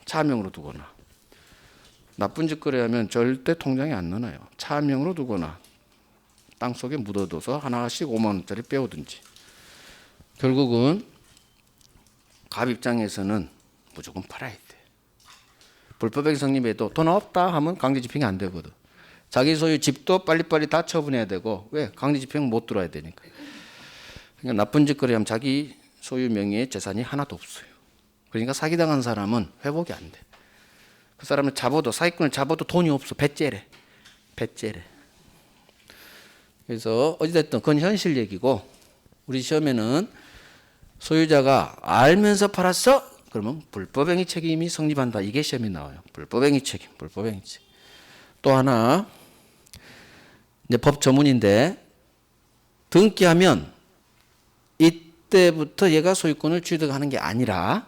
차명으로 두거나. 나쁜 짓거리 하면 절대 통장에 안 넣어놔요. 차명으로 두거나 땅 속에 묻어둬서 하나씩 5만 원짜리 빼오든지. 결국은 갑 입장에서는 무조건 팔아야 돼. 불법행위 성립에도 돈 없다 하면 강제집행이 안 되거든. 자기 소유 집도 빨리빨리 다 처분해야 되고 왜? 강제집행 못 들어야 되니까. 그러니까 나쁜 짓거리 하면 자기 소유 명의의 재산이 하나도 없어요. 그러니까 사기당한 사람은 회복이 안 돼. 그 사람은 잡아도 사기꾼을 잡아도 돈이 없어. 배째래. 배째래. 그래서 어찌됐든 그건 현실 얘기고 우리 시험에는 소유자가 알면서 팔았어? 그러면 불법행위 책임이 성립한다. 이게 시험에 나와요. 불법행위 책임, 불법행위 책임. 또 하나 이제 법 조문인데 등기하면 이때부터 얘가 소유권을 취득하는 게 아니라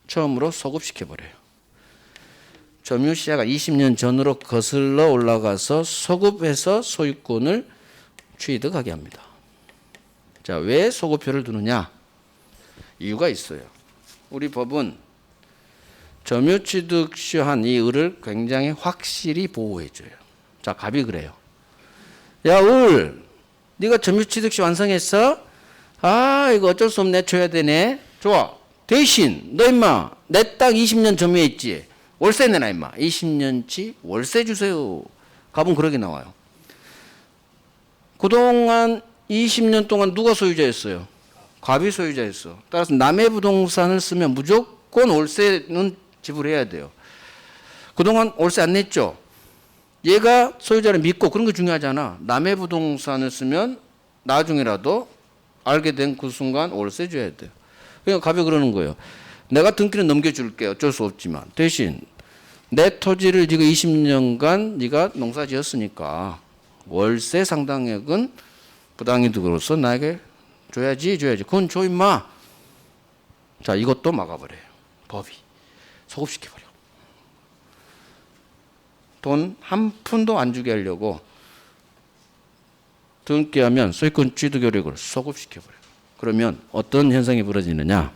처음으로 소급시켜버려요. 점유시효가 20년 전으로 거슬러 올라가서 소급해서 소유권을 취득하게 합니다. 자, 왜 소급표를 두느냐? 이유가 있어요. 우리 법은 점유취득시효한 이 을을 굉장히 확실히 보호해줘요. 자, 갑이 그래요. 야, 을, 네가 점유취득시 완성했어? 아, 이거 어쩔 수 없네. 줘야 되네. 좋아. 대신 너 임마 내 땅 20년 점유했지. 월세 내놔 임마. 20년치 월세 주세요. 갑은 그러게 나와요. 그동안 20년 동안 누가 소유자였어요? 갑이 소유자였어. 따라서 남의 부동산을 쓰면 무조건 월세는 지불해야 돼요. 그동안 월세 안 냈죠? 얘가 소유자를 믿고 그런 게 중요하잖아. 남의 부동산을 쓰면 나중에라도 알게 된 그 순간 월세 줘야 돼요. 그러니까 갑이 그러는 거예요. 내가 등기는 넘겨줄게. 어쩔 수 없지만. 대신 내 토지를 지금 20년간 네가 농사 지었으니까 월세 상당액은 부당이득으로서 나에게 줘야지. 그건 줘 임마. 자, 이것도 막아버려요. 법이. 소급시켜버려. 돈 한 푼도 안 주게 하려고 등기하면 소유권 취득 효력을 소급시켜버려요. 그러면 어떤 현상이 벌어지느냐.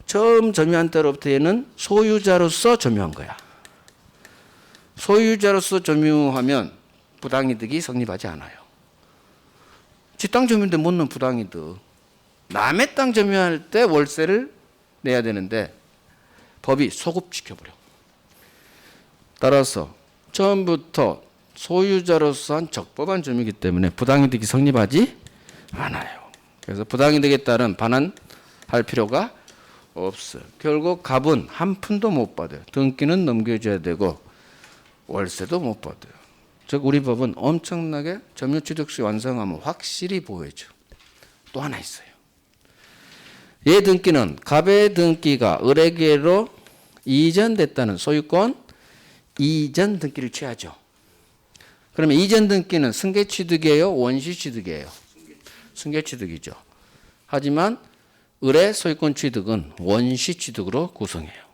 처음 점유한 때로부터 얘는 소유자로서 점유한 거야. 소유자로서 점유하면 부당이득이 성립하지 않아요. 지 땅 점유인데 못 넣은 부당이득. 남의 땅 점유할 때 월세를 내야 되는데 법이 소급시켜버려. 따라서 처음부터 소유자로서 한 적법한 점유이기 때문에 부당이득이 성립하지 않아요. 그래서 부당이득에 따른 반환할 필요가 없어요. 결국 갑은 한 푼도 못 받아요. 등기는 넘겨줘야 되고 월세도 못 받아요. 즉 우리 법은 엄청나게 점유취득시 완성하면 확실히 보호해줘. 또 하나 있어요. 얘 등기는 갑의 등기가 을에게로 이전됐다는 소유권 이전 등기를 취하죠. 그러면 이전 등기는 승계취득이에요? 원시취득이에요? 승계취득이죠. 하지만 을의 소유권 취득은 원시취득으로 구성해요.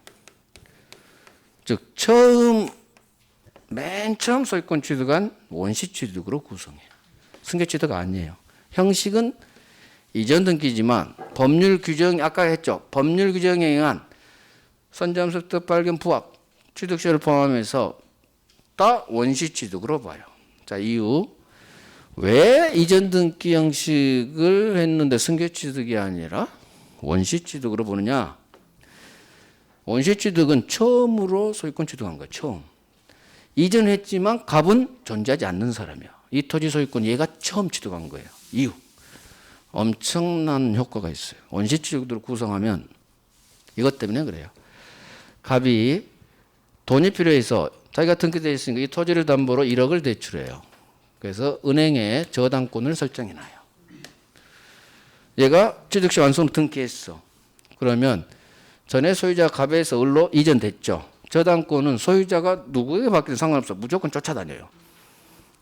즉 맨 처음 소유권 취득한 원시취득으로 구성해요. 승계취득 아니에요. 형식은 이전 등기지만 법률 규정 아까 했죠. 법률 규정에 의한 선점습 득 발견 부합 취득시를 포함해서 다 원시취득으로 봐요. 자, 이후 왜 이전 등기 형식을 했는데 승계취득이 아니라 원시취득으로 보느냐? 원시취득은 처음으로 소유권 취득한 거예요. 처음. 이전했지만 갑은 존재하지 않는 사람이야. 이 토지 소유권 얘가 처음 취득한 거예요. 이유. 엄청난 효과가 있어요. 원시취득으로 구성하면 이것 때문에 그래요. 갑이 돈이 필요해서 자기가 등기되어 있으니까 이 토지를 담보로 1억을 대출해요. 그래서 은행에 저당권을 설정해놔요. 얘가 취득시 완성 등기했어. 그러면 전에 소유자 갑에서 을로 이전됐죠. 저당권은 소유자가 누구에게 받기는 상관없어. 무조건 쫓아다녀요.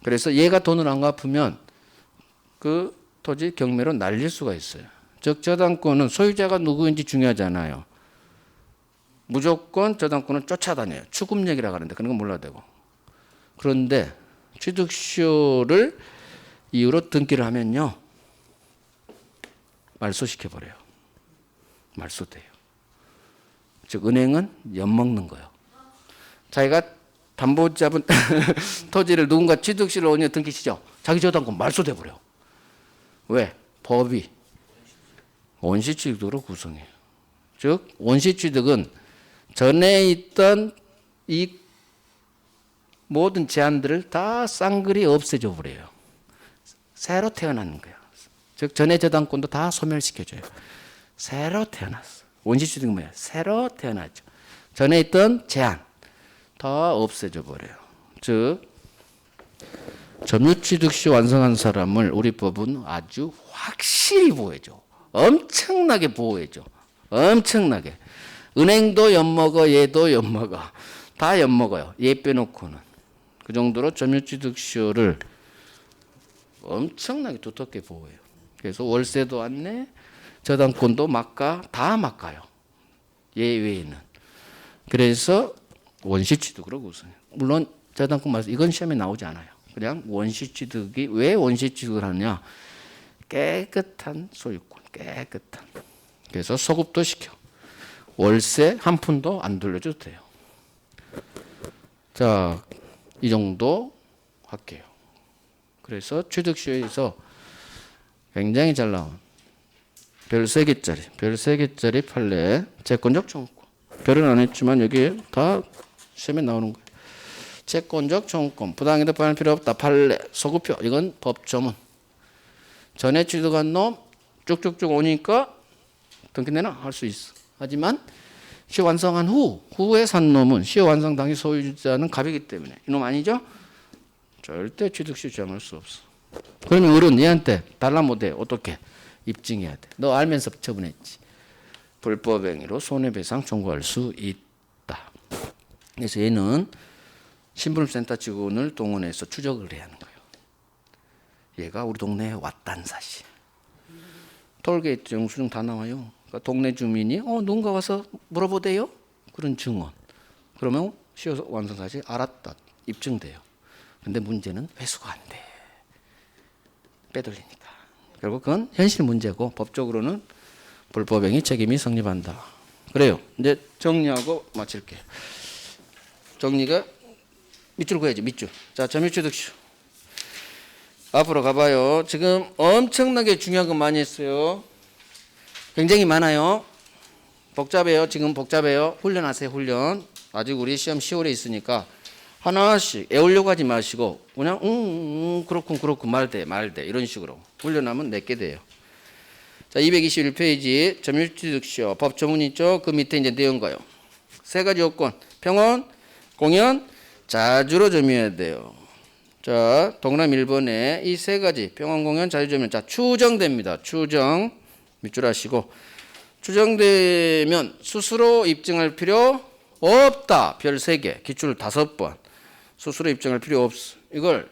그래서 얘가 돈을 안 갚으면 그 토지 경매로 날릴 수가 있어요. 즉 저당권은 소유자가 누구인지 중요하잖아요. 무조건 저당권은 쫓아다녀요. 추금력이라고 하는데 그런 건 몰라도 되고. 그런데 취득시효를 이유로 등기를 하면요. 말소시켜버려요. 말소돼요. 즉 은행은 엿먹는 거예요. 자기가 담보 잡은 토지를 누군가 취득시를 오냐 등기시죠. 자기 저당권 말소돼 버려. 왜? 법이 원시취득으로 구성해요. 즉 원시취득은 전에 있던 이 모든 제한들을 다 쌍그리 없애줘 버려요. 새로 태어나는 거예요. 즉 전에 저당권도 다 소멸시켜줘요. 새로 태어났어. 원시취득은 뭐야? 새로 태어났죠. 전에 있던 제한 다 없애줘 버려요. 즉 점유취득시 완성한 사람을 우리 법은 아주 확실히 보호해줘. 엄청나게 보호해줘. 엄청나게. 은행도 엿먹어, 얘도 엿먹어. 다 엿먹어요. 얘 빼놓고는. 그 정도로 점유취득시효를 엄청나게 두텁게 보호해요. 그래서 월세도 안 내, 저당권도 막가, 다 막가요. 얘 외에는. 그래서 원시취득으로 구성해요. 물론 저당권 말씀 이건 시험에 나오지 않아요. 그냥 원시취득이 왜 원시취득을 하느냐? 깨끗한 소유권, 깨끗한. 그래서 소급도 시켜. 월세 한 푼도 안 돌려줘도 돼요. 자, 이 정도 할게요. 그래서 취득시효에서 굉장히 잘 나온 별 3개짜리 판례 채권적 청구권. 별은 안 했지만 여기에 다 시험에 나오는 거예요. 채권적 청구권, 부당이득 반환 필요 없다. 판례, 소급표. 이건 법조문. 전에 취득한 놈 쭉쭉쭉 오니까 등기 내놔 할 수 있어. 하지만 시효 완성한 후에 산 놈은 시효 완성 당시 소유자는 갑이기 때문에 이놈 아니죠? 절대 취득시효 주장할 수 없어. 그러면 어른 얘한테 달라 못해. 어떻게? 입증해야 돼. 너 알면서 처분했지. 불법행위로 손해배상 청구할 수 있다. 그래서 얘는 신분센터 직원을 동원해서 추적을 해야 하는 거예요. 얘가 우리 동네에 왔다는 사실. 톨게이트 영수증 다 나와요. 그러니까 동네 주민이 누군가 와서 물어보대요. 그런 증언. 그러면 시효 완성 사실 알았다. 입증돼요. 근데 문제는 회수가 안 돼. 빼돌리니까. 결국 그건 현실 문제고 법적으로는 불법행위 책임이 성립한다. 그래요. 이제 정리하고 마칠게요. 정리가 밑줄 그어야지. 밑줄. 자, 점유취득시효. 앞으로 가봐요. 지금 엄청나게 중요한 거 많이 했어요. 굉장히 많아요. 복잡해요. 지금 복잡해요. 훈련하세요. 훈련. 아직 우리 시험 10월에 있으니까 하나씩 애우려고 하지 마시고 그냥 그렇군 말돼 이런 식으로 훈련하면 내게 돼요. 자, 221페이지 점유취득시효 법조문 있죠. 그 밑에 이제 내용 가요. 3가지 요건 평원, 공연, 자주로 점유해야 돼요. 자, 동남 1번에 이 3가지 평원, 공연, 자주 점유. 자, 추정됩니다. 추정 밑줄 하시고 추정되면 스스로 입증할 필요 없다. 별 3개 기출 5번. 스스로 입증할 필요 없어. 이걸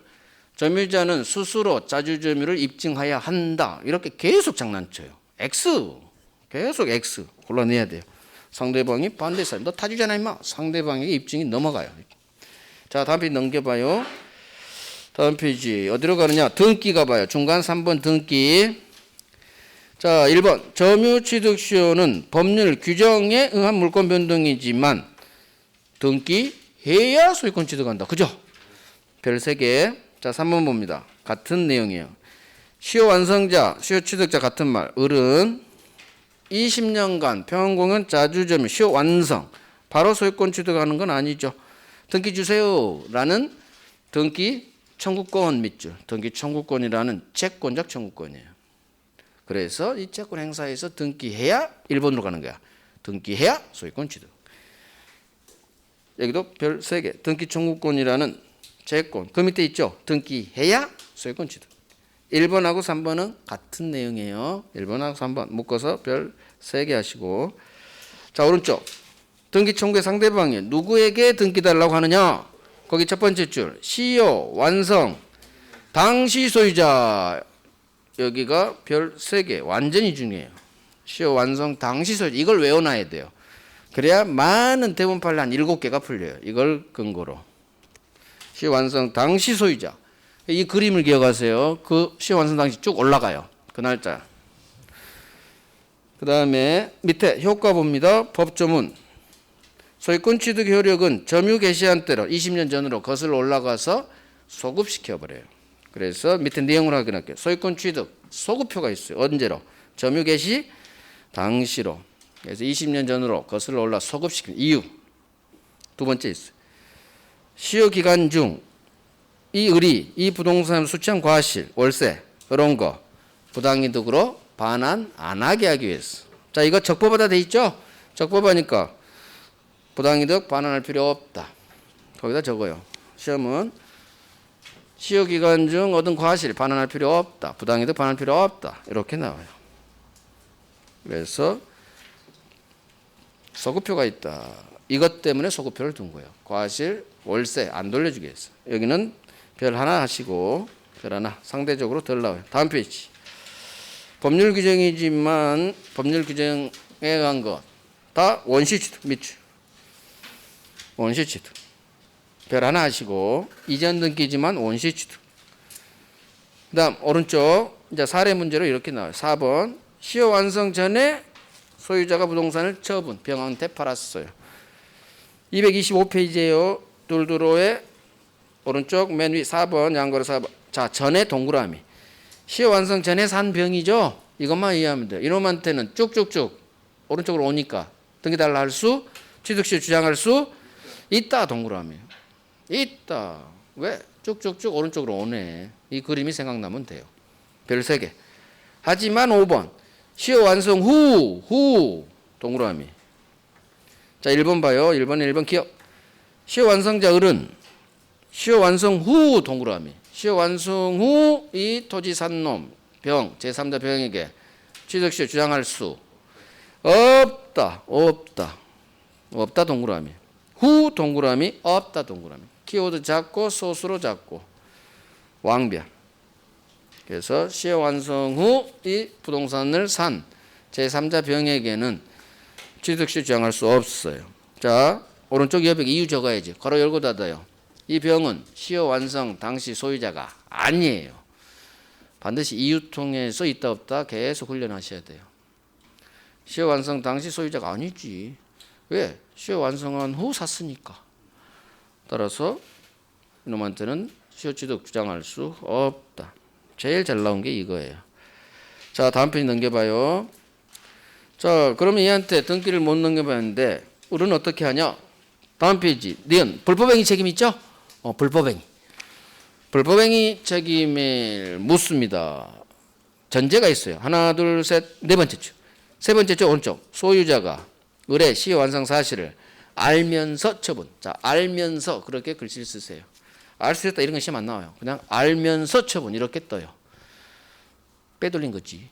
점유자는 스스로 자주점유를 입증해야 한다. 이렇게 계속 장난쳐요. X. 계속 X 골라내야 돼요. 상대방이 반대했어요. 너 타주잖아 임마. 상대방에게 입증이 넘어가요. 자, 다음 페이지 넘겨봐요. 다음 페이지 어디로 가느냐. 등기 가봐요. 중간 3번 등기. 자, 1번 점유취득시효는 법률 규정에 의한 물권 변동이지만 등기해야 소유권 취득한다. 그죠? 별 3개. 자, 3번 봅니다. 같은 내용이에요. 시효 완성자, 시효 취득자 같은 말. 을은 20년간 평원공연 자주점유 시효 완성. 바로 소유권 취득하는 건 아니죠. 등기 주세요 라는 등기 청구권 밑줄. 등기 청구권이라는 채권적 청구권이에요. 그래서 이 채권 행사에서 등기해야 1번으로 가는 거야. 등기해야 소유권 취득. 여기도 별 3개. 등기 청구권이라는 채권. 그 밑에 있죠. 등기해야 소유권 취득. 1번하고 3번은 같은 내용이에요. 1번하고 3번 묶어서 별 3개 하시고. 자, 오른쪽. 등기 청구의 상대방이 누구에게 등기 달라고 하느냐. 거기 첫 번째 줄. 시효 완성 당시 소유자. 여기가 별 3개. 완전히 중요해요. 시효 완성 당시 소유자. 이걸 외워놔야 돼요. 그래야 많은 대부분 판례 한 7개가 풀려요. 이걸 근거로. 시효 완성 당시 소유자. 이 그림을 기억하세요. 그 시효 완성 당시 쭉 올라가요. 그 날짜. 그 다음에 밑에 효과 봅니다. 법조문. 소유권 취득 효력은 점유 개시한 때로 20년 전으로 거슬러 올라가서 소급시켜버려요. 그래서 밑에 내용을 확인할게요. 소유권 취득 소급표가 있어요. 언제로? 점유 개시 당시로. 그래서 20년 전으로 거슬러 올라 소급시키는 이유. 두 번째 있어요. 시효 기간 중 이 을이 이 부동산 수취한 과실, 월세 이런 거 부당이득으로 반환 안 하게 하기 위해서. 자, 이거 적법하다 돼 있죠? 적법하니까 부당이득 반환할 필요 없다. 거기다 적어요. 시험은 시효 기간 중 얻은 과실 반환할 필요 없다. 부당이득 반환할 필요 없다. 이렇게 나와요. 그래서 소급표가 있다. 이것 때문에 소급표를 둔 거예요. 과실, 월세 안 돌려주게 했어. 여기는 별 하나 하시고 별 하나 상대적으로 덜 나와요. 다음 페이지. 법률 규정이지만 법률 규정에 의한 것 다 원시 취득 밑줄. 원시 취득. 별 하나 하시고 이전 등기지만 원시 취득. 그다음 오른쪽 이제 사례 문제로 이렇게 나와요. 4번 시효 완성 전에 소유자가 부동산을 처분 병한테 팔았어요. 225페이지에요. 둘두로의 오른쪽 맨 위 4번 양거로 4번. 자, 전에 동그라미. 시효 완성 전에 산 병이죠. 이것만 이해하면 돼요. 이놈한테는 쭉쭉쭉 오른쪽으로 오니까 등기 달라 할 수, 취득시효 주장할 수 있다 동그라미예요. 있다. 왜? 쭉쭉쭉 오른쪽으로 오네. 이 그림이 생각나면 돼요. 별 3개. 하지만 5번 시효 완성 후 동그라미. 자, 1번 봐요. 1번 기억. 시효 완성자 을은 시효 완성 후 동그라미. 시효 완성 후 이 토지 산 놈 병 제3자 병에게 취득시효 주장할 수 없다 동그라미. 후 동그라미 없다 동그라미. 키워드 잡고 소수로 잡고 왕별. 그래서 시효 완성 후 이 부동산을 산 제3자 병에게는 취득시효 주장할 수 없어요. 자, 오른쪽 옆에 이유 적어야지. 괄호 열고 닫아요. 이 병은 시효 완성 당시 소유자가 아니에요. 반드시 이유 통해서 있다 없다 계속 훈련하셔야 돼요. 시효 완성 당시 소유자가 아니지. 왜? 시효 완성한 후 샀으니까. 따라서 이놈한테는 시효 취득 주장할 수 없다. 제일 잘 나온 게 이거예요. 자, 다음 페이지 넘겨봐요. 자, 그러면 얘한테 등기를 못 넘겨봤는데 우리는 어떻게 하냐? 다음 페이지. 니은 불법행위 책임 있죠? 불법행위 책임을 묻습니다. 전제가 있어요. 하나, 둘, 셋, 네 번째죠. 세 번째죠. 오른쪽. 소유자가 의뢰 시효 완성 사실을 알면서 처분. 자, 알면서 그렇게 글씨를 쓰세요. 알 수 있다 이런 건 시험 안 나와요. 그냥 알면서 처분 이렇게 떠요. 빼돌린 거지.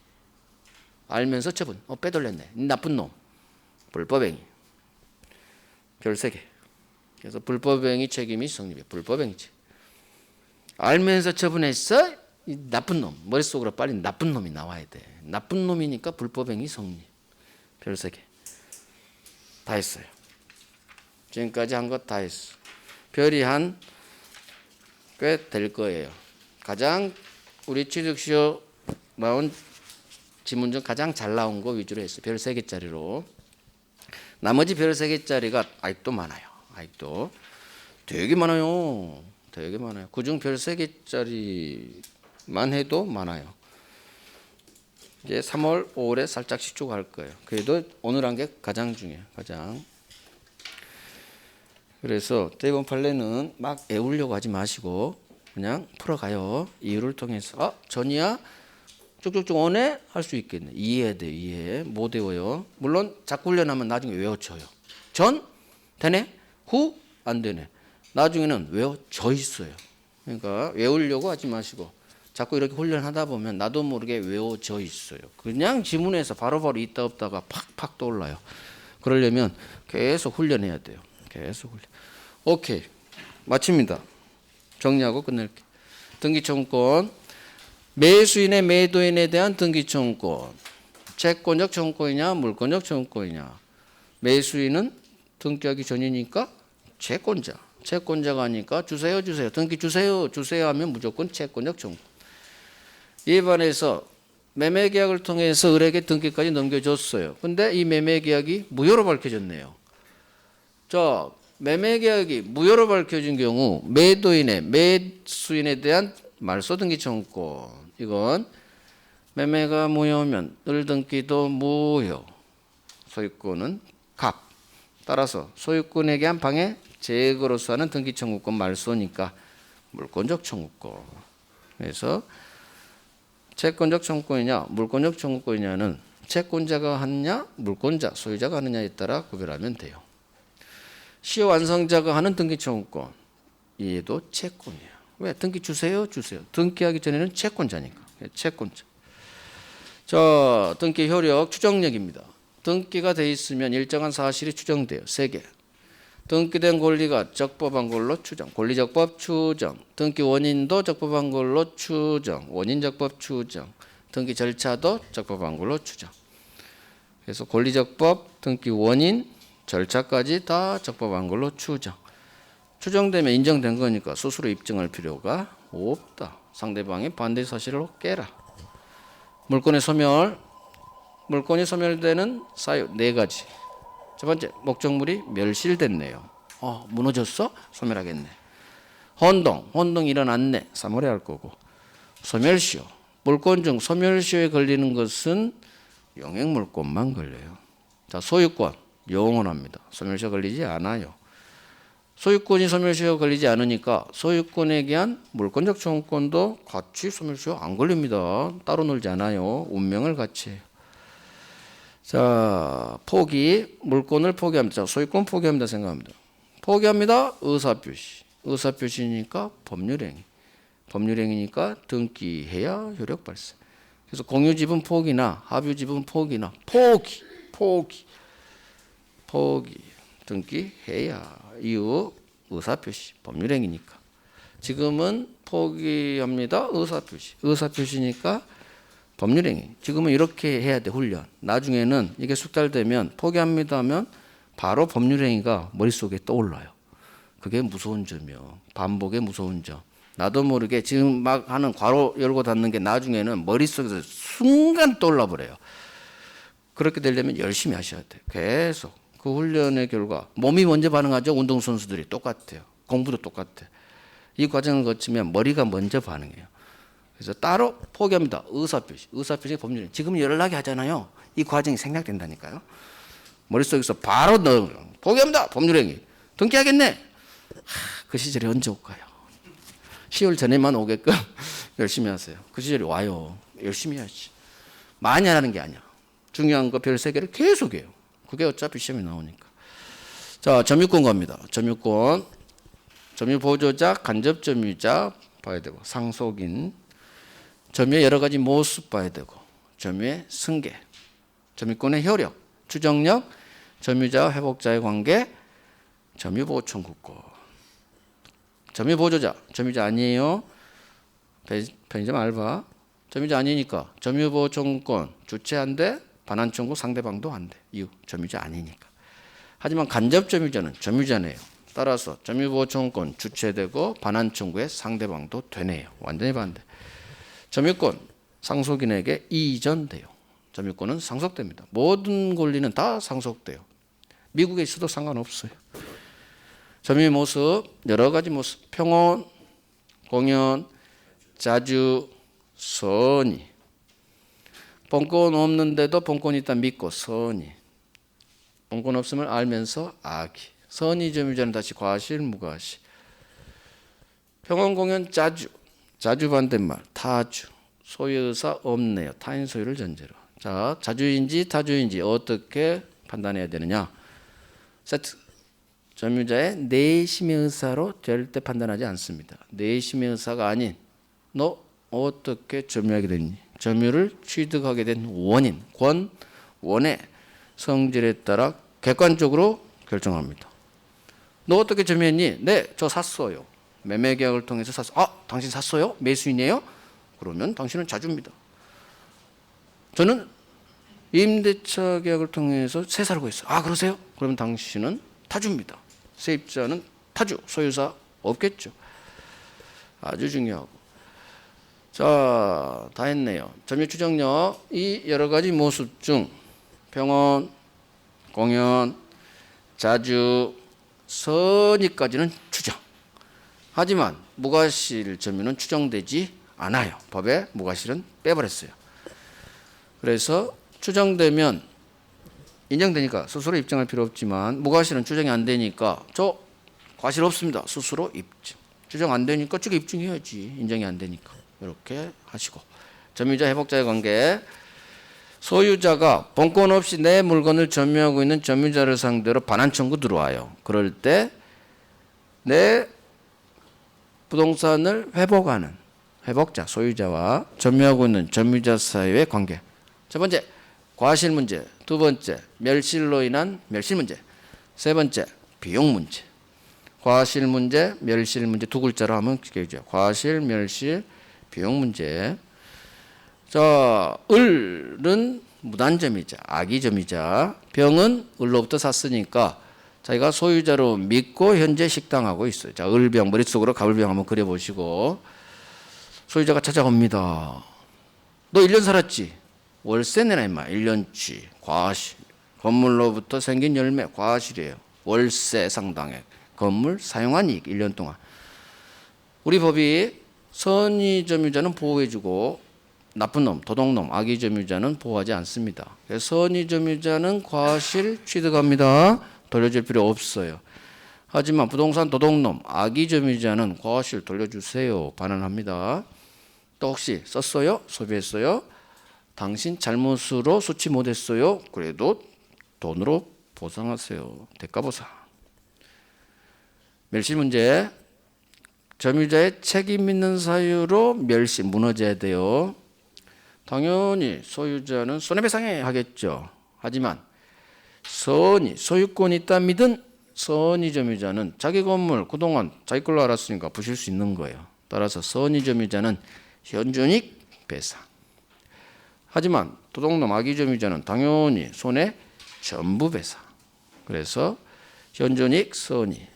알면서 처분. 빼돌렸네. 나쁜 놈. 불법행위. 별 3개. 그래서 불법행위 책임이 성립이에요. 불법행위지. 알면서 처분했어? 이 나쁜 놈. 머릿속으로 빨리 나쁜 놈이 나와야 돼. 나쁜 놈이니까 불법행위 성립. 별 3개. 다 했어요. 지금까지 한 것 다 했어. 별이 한 꽤 될 거예요. 가장 우리 취득시효 나온 지문 중 가장 잘 나온 거 위주로 했어요. 별 3개짜리로. 나머지 별 3개짜리가 아직도 많아요. 아직도 되게 많아요. 되게 많아요. 그중 별 3개짜리만 해도 많아요. 이제 3월, 5월에 살짝씩 쭉 할 거예요. 그래도 오늘 한 게 가장 중요해요. 가장. 그래서 대본 판례는 막 애우려고 하지 마시고 그냥 풀어가요. 이유를 통해서 전이야 쭉쭉쭉 오네 할 수 있겠네. 이해해야 돼요. 이해. 못 외워요. 물론 자꾸 훈련하면 나중에 외워져요. 전 되네. 후 안 되네. 나중에는 외워져 있어요. 그러니까 외우려고 하지 마시고 자꾸 이렇게 훈련하다 보면 나도 모르게 외워져 있어요. 그냥 지문에서 바로바로 있다 없다가 팍팍 떠올라요. 그러려면 계속 훈련해야 돼요. 계속 훈련. 오케이. 마칩니다. 정리하고 끝낼게요. 등기청구권. 매수인의 매도인에 대한 등기청구권. 채권적 청구권이냐 물권적 청구권이냐. 매수인은 등기하기 전이니까 채권자. 채권자가 하니까 주세요. 등기 주세요 하면 무조건 채권적 청구권. 이에 반해서 매매계약을 통해서 을에게 등기까지 넘겨줬어요. 근데 이 매매계약이 무효로 밝혀졌네요. 자, 매매계약이 무효로 밝혀진 경우 매도인의 매수인에 대한 말소 등기 청구권. 이건 매매가 무효면 을 등기도 무효. 소유권은 갑. 따라서 소유권에게 한 방해 제거로서 하는 등기 청구권 말소니까 물권적 청구권. 그래서 채권적 청구권이냐 물권적 청구권이냐는 채권자가 하느냐 물권자 소유자가 하느냐에 따라 구별하면 돼요. 시효 완성자가 하는 등기 청구권 얘도 채권이에요. 왜? 등기 주세요. 등기하기 전에는 채권자니까. 채권자. 자, 등기 효력 추정력입니다. 등기가 돼 있으면 일정한 사실이 추정돼요. 3개. 등기된 권리가 적법한 걸로 추정. 권리적법 추정. 등기 원인도 적법한 걸로 추정. 원인적법 추정. 등기 절차도 적법한 걸로 추정. 그래서 권리적법, 등기 원인, 절차까지 다 적법한 걸로 추정. 추정되면 인정된 거니까 스스로 입증할 필요가 없다. 상대방의 반대 사실을 깨라. 물권의 소멸. 물권이 소멸되는 사유 4가지. 첫 번째, 목적물이 멸실됐네요. 무너졌어? 소멸하겠네. 혼동 일어났네. 3월에 할 거고. 소멸시효. 물권 중 소멸시효에 걸리는 것은 용액물권만 걸려요. 자, 소유권 영원합니다. 소멸시효 걸리지 않아요. 소유권이 소멸시효 걸리지 않으니까 소유권에 대한 물권적 청구권도 같이 소멸시효 안 걸립니다. 따로 놀지 않아요. 운명을 같이 해요. 자, 포기. 물권을 포기합니다. 자, 소유권 포기합니다. 생각합니다. 포기합니다. 의사표시. 의사표시니까 법률행위. 법률행위니까 등기해야 효력 발생. 그래서 공유지분 포기나 합유지분 포기나 포기 등기해야. 이유 의사표시 법률행위니까. 지금은 포기합니다. 의사표시니까 법률행위. 지금은 이렇게 해야 돼. 훈련. 나중에는 이게 숙달되면 포기합니다 하면 바로 법률행위가 머릿속에 떠올라요. 그게 무서운 점이요. 반복의 무서운 점. 나도 모르게 지금 막 하는 괄호 열고 닫는 게 나중에는 머릿속에서 순간 떠올라 버려요. 그렇게 되려면 열심히 하셔야 돼요. 계속. 그 훈련의 결과 몸이 먼저 반응하죠. 운동선수들이 똑같아요. 공부도 똑같아요. 이 과정을 거치면 머리가 먼저 반응해요. 그래서 따로 포기합니다. 의사표시 법률행위. 지금 연락이 하잖아요. 이 과정이 생략된다니까요. 머릿속에서 바로 넣어요. 포기합니다. 법률행위. 등기하겠네. 그 시절이 언제 올까요? 10월 전에만 오게끔 열심히 하세요. 그 시절이 와요. 열심히 해야지. 많이 하는 게 아니야. 중요한 거 별 3개를 계속해요. 그게 어차피 시험에 나오니까. 자, 점유권 갑니다. 점유권. 점유 보조자, 간접 점유자 봐야 되고, 상속인. 점유의 여러 가지 모습 봐야 되고, 점유의 승계, 점유권의 효력, 추정력, 점유자와 회복자의 관계, 점유보호 청구권. 점유보조자, 점유자 아니에요. 편의점 알바. 점유자 아니니까 점유보호 청구권 주체 안 돼, 반환 청구 상대방도 안 돼. 이유, 점유자 아니니까. 하지만 간접 점유자는 점유자네요. 따라서 점유보호 청구권 주체되고 반환 청구의 상대방도 되네요. 완전히 반대. 점유권 상속인에게 이전돼요. 점유권은 상속됩니다. 모든 권리는 다 상속돼요. 미국에 있어도 상관없어요. 점유의 모습, 여러 가지 모습, 평온, 공연, 자주, 선의. 본권 없는데도 본권이 있다 믿고 선의. 본권 없음을 알면서 악의. 선의 점유자는 다시 과실, 무과실. 평온, 공연, 자주. 자주 반대말 타주. 소유의사 없네요. 타인 소유를 전제로. 자, 자주인지 타주인지 어떻게 판단해야 되느냐. 세트. 점유자의 내심의 의사로 절대 판단하지 않습니다. 내심의 의사가 아닌 너 어떻게 점유하게 됐니? 점유를 취득하게 된 원인, 원의 성질에 따라 객관적으로 결정합니다. 너 어떻게 점유했니? 네, 저 샀어요. 매매 계약을 통해서 샀어요. 아, 당신 샀어요? 매수인이에요? 그러면 당신은 자주입니다. 저는 임대차 계약을 통해서 새 살고 있어요. 아, 그러세요? 그러면 당신은 타주입니다. 세입자는 타주, 소유사 없겠죠. 아주 중요하고. 자, 다 했네요. 점유 추정력, 이 여러 가지 모습 중 평온, 공연, 자주, 선의까지는 추정. 하지만 무과실 점유는 추정되지 않아요. 법에 무과실은 빼버렸어요. 그래서 추정되면 인정되니까 스스로 입증할 필요 없지만 무과실은 추정이 안 되니까 저 과실 없습니다. 스스로 입증. 추정 안 되니까 저게 입증해야지. 인정이 안 되니까. 이렇게 하시고. 점유자 회복자의 관계. 소유자가 본권 없이 내 물건을 점유하고 있는 점유자를 상대로 반환 청구 들어와요. 그럴 때 내 부동산을 회복하는 회복자, 소유자와 점유하고 있는 점유자 사이의 관계. 첫 번째, 과실 문제. 두 번째, 멸실로 인한 멸실 문제. 세 번째, 비용 문제. 과실 문제, 멸실 문제 두 글자로 하면 되죠. 과실, 멸실, 비용 문제. 자, 을은 무단점이자, 악의점이자, 병은 을로부터 샀으니까 자기가 소유자로 믿고 현재 식당하고 있어요. 자, 을병 머릿속으로 가을병 한번 그려보시고 소유자가 찾아옵니다. 너 1년 살았지? 월세 내놔 임마. 1년치 과실. 건물로부터 생긴 열매 과실이에요. 월세 상당액. 건물 사용한 이익 1년 동안. 우리 법이 선의 점유자는 보호해주고 나쁜 놈, 도둑놈, 악의 점유자는 보호하지 않습니다. 그래서 선의 점유자는 과실 취득합니다. 돌려줄 필요 없어요. 하지만 부동산 도둑놈, 악의 점유자는 과실 돌려주세요. 반환합니다. 또 혹시 썼어요? 소비했어요? 당신 잘못으로 수취 못했어요? 그래도 돈으로 보상하세요. 대가보상. 멸시 문제. 점유자의 책임 있는 사유로 멸시 무너져야 돼요. 당연히 소유자는 손해배상해 하겠죠. 하지만 선의 소유권이 있다 믿은 선의 점유자는 자기 건물 그동안 자기 걸로 알았으니까 부실 수 있는 거예요. 따라서 선의 점유자는 현존익 배상. 하지만 도둑놈 악의 점유자는 당연히 손해 전부 배상. 그래서 현존익 선의,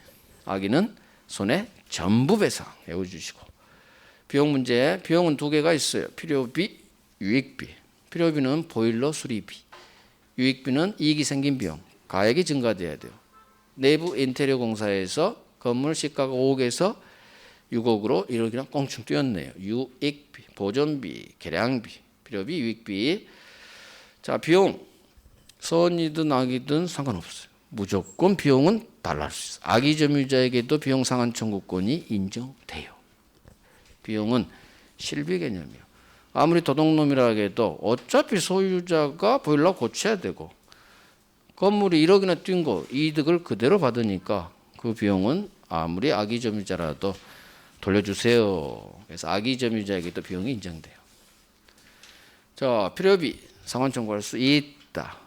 악의는 손해 전부 배상 외워주시고. 비용 문제. 비용은 두 개가 있어요. 필요비, 유익비. 필요비는 보일러 수리비. 유익비는 이익이 생긴 비용. 가액이 증가돼야 돼요. 내부 인테리어 공사에서 건물 시가가 5억에서 6억으로 1억이랑 꽁충 뛰었네요. 유익비, 보존비, 개량비, 필요비, 유익비. 자, 비용 선이든 악이든 상관없어요. 무조건 비용은 달라할 수 있어요. 악의 점유자에게도 비용 상환 청구권이 인정돼요. 비용은 실비 개념이에요. 아무리 도둑놈이라 해도 어차피 소유자가 보일러 고쳐야 되고 건물이 1억이나 뛴 거 이득을 그대로 받으니까 그 비용은 아무리 악의 점유자라도 돌려주세요. 그래서 악의 점유자에게도 비용이 인정돼요. 자, 필요비 상환 청구할 수 있다.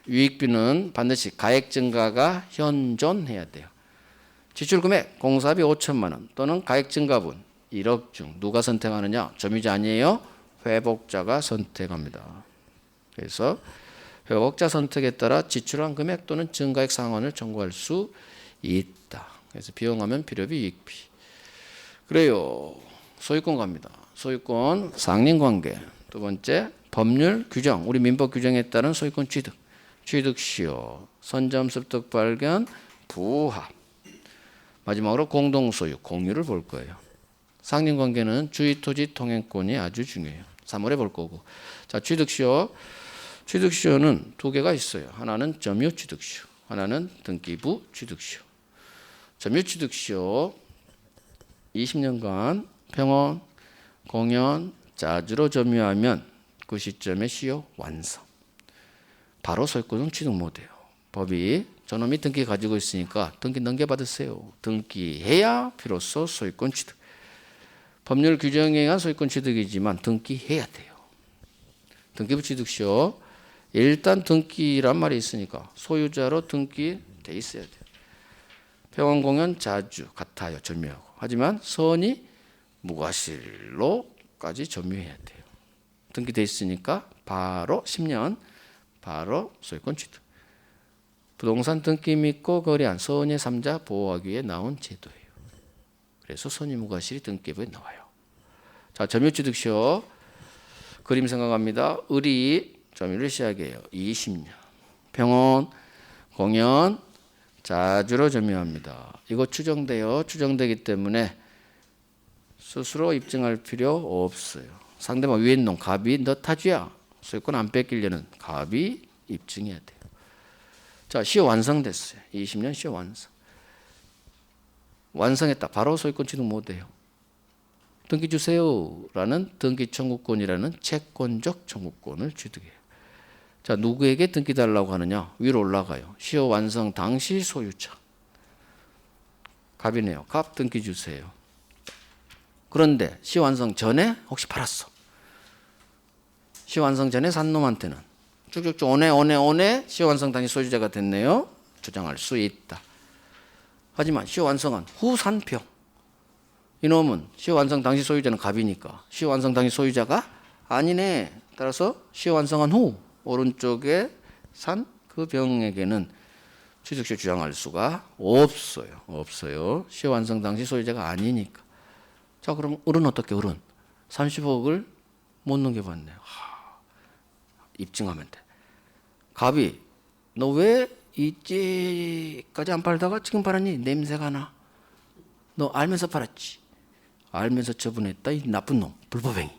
유익비는 반드시 가액 증가가 현존해야 돼요. 지출금액 공사비 5천만 원 또는 가액 증가분 1억 중 누가 선택하느냐? 점유자 아니에요. 회복자가 선택합니다. 그래서 회복자 선택에 따라 지출한 금액 또는 증가액 상환을 청구할 수 있다. 그래서 비용하면 필요비, 유익비. 그래요. 소유권 갑니다. 소유권 상린관계. 두 번째 법률 규정. 우리 민법 규정에 따른 소유권 취득. 취득시효, 선점, 습득, 발견, 부합. 마지막으로 공동소유, 공유를 볼 거예요. 상린관계는 주의토지 통행권이 아주 중요해요. 3월에 볼 거고. 자, 취득시효. 취득시효는 두 개가 있어요. 하나는 점유취득시효, 하나는 등기부 취득시효. 점유취득시효 20년간 평원, 공연, 자주로 점유하면 그 시점에 시효 완성. 바로 소유권은 취득 못해요. 법이 저놈이 등기 가지고 있으니까 등기 넘겨받으세요. 등기해야 비로소 소유권 취득. 법률 규정에 의한 소유권 취득이지만 등기해야 돼요. 등기부 취득시효. 일단 등기란 말이 있으니까 소유자로 등기돼 있어야 돼요. 평원, 공연, 자주 같아요. 점유하고. 하지만 선이 무과실로까지 점유해야 돼요. 등기돼 있으니까 바로 10년 바로 소유권 취득. 부동산 등기 믿고 거래한 선의 3자 보호하기 위해 나온 제도예요. 그래서 선의 무과실이 등기부에 나와요. 자, 점유취득시효 그림 생각합니다. 을이 점유를 시작해요. 20년. 평원, 공연, 자주로 점유합니다. 이거 추정돼요. 추정되기 때문에 스스로 입증할 필요 없어요. 상대방 위에 놈 갑이 너 타주야. 소유권 안 뺏기려는 갑이 입증해야 돼요. 자, 시효 완성됐어요. 20년 시효 완성. 완성했다. 바로 소유권 취득 못해요. 등기 주세요라는 등기 청구권이라는 채권적 청구권을 취득해요. 자, 누구에게 등기 달라고 하느냐? 위로 올라가요. 시효 완성 당시 소유자. 갑이네요. 갑 등기 주세요. 그런데 시효 완성 전에 혹시 팔았어. 시효 완성 전에 산 놈한테는 쭉쭉쭉 오네 시효 완성 당시 소유자가 됐네요. 주장할 수 있다. 하지만 시효 완성한 후 산 표. 이놈은 시효 완성 당시 소유자는 갑이니까 시효 완성 당시 소유자가 아니네. 따라서 시효 완성한 후 오른쪽에 산 그 병에게는 취득시효 주장할 수가 없어요. 없어요. 시효 완성 당시 소유자가 아니니까. 자, 그럼 을은 어떻게? 을은 30억을 못 넘겨봤네요. 입증하면 돼. 갑이 너 왜 이때까지 안 팔다가 지금 팔았니? 냄새가 나. 너 알면서 팔았지. 알면서 처분했다. 이 나쁜 놈, 불법행위.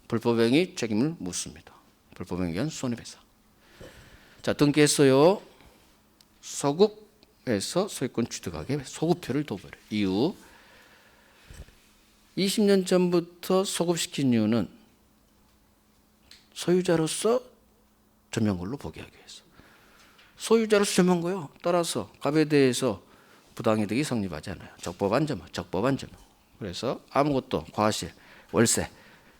불법행위 책임을 묻습니다. 불법행위에 의한 손해배상. 자, 등기했어요. 소급해서 소유권 취득하게 소급표를 둬버려요. 이유 20년 전부터 소급시킨 이유는 소유자로서 점용걸로 보게 하기 위해서. 소유자로서 점용거요. 따라서 갑에 대해서 부당이득이 성립하지 않아요. 적법한 점은. 그래서 아무것도 과실, 월세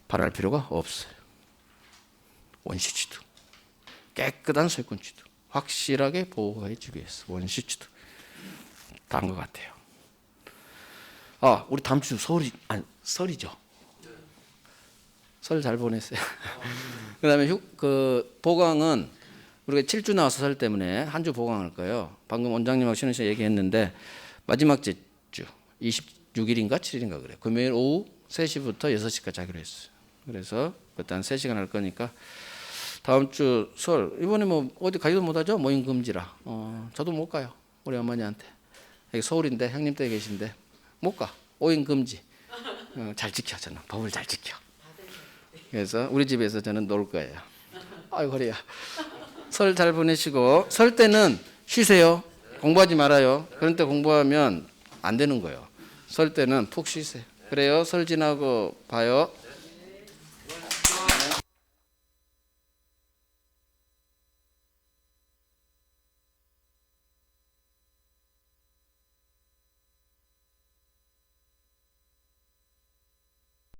발할 필요가 없어요. 원시 취득. 깨끗한 소유권 취득. 확실하게 보호해 주기 위해서 원시 취득. 다른 것 같아요. 아, 우리 다음 주 설이죠. 설 잘 보냈어요. 그다음에 보강은 우리가 7주 나와서 설 때문에 한 주 보강할 거예요. 방금 원장님하고 신원 씨 얘기했는데 마지막 주 26일인가 7일인가 그래요. 금요일 오후 3시부터 6시까지 하기로 했어요. 그래서 그때 한 3시간 할 거니까 다음 주 설 이번에 뭐 어디 가기도 못하죠. 모임 금지라. 저도 못 가요. 우리 어머니한테. 여기 서울인데 형님 댁에 계신데 못 가. 5인 금지. 잘 지켜 저는 법을 잘 지켜. 그래서 우리 집에서 저는 놀 거예요. 아이고 허리야. 설 잘 보내시고 설 때는 쉬세요. 공부하지 말아요. 그런 때 공부하면 안 되는 거예요. 설 때는 푹 쉬세요. 그래요. 설 지나고 봐요.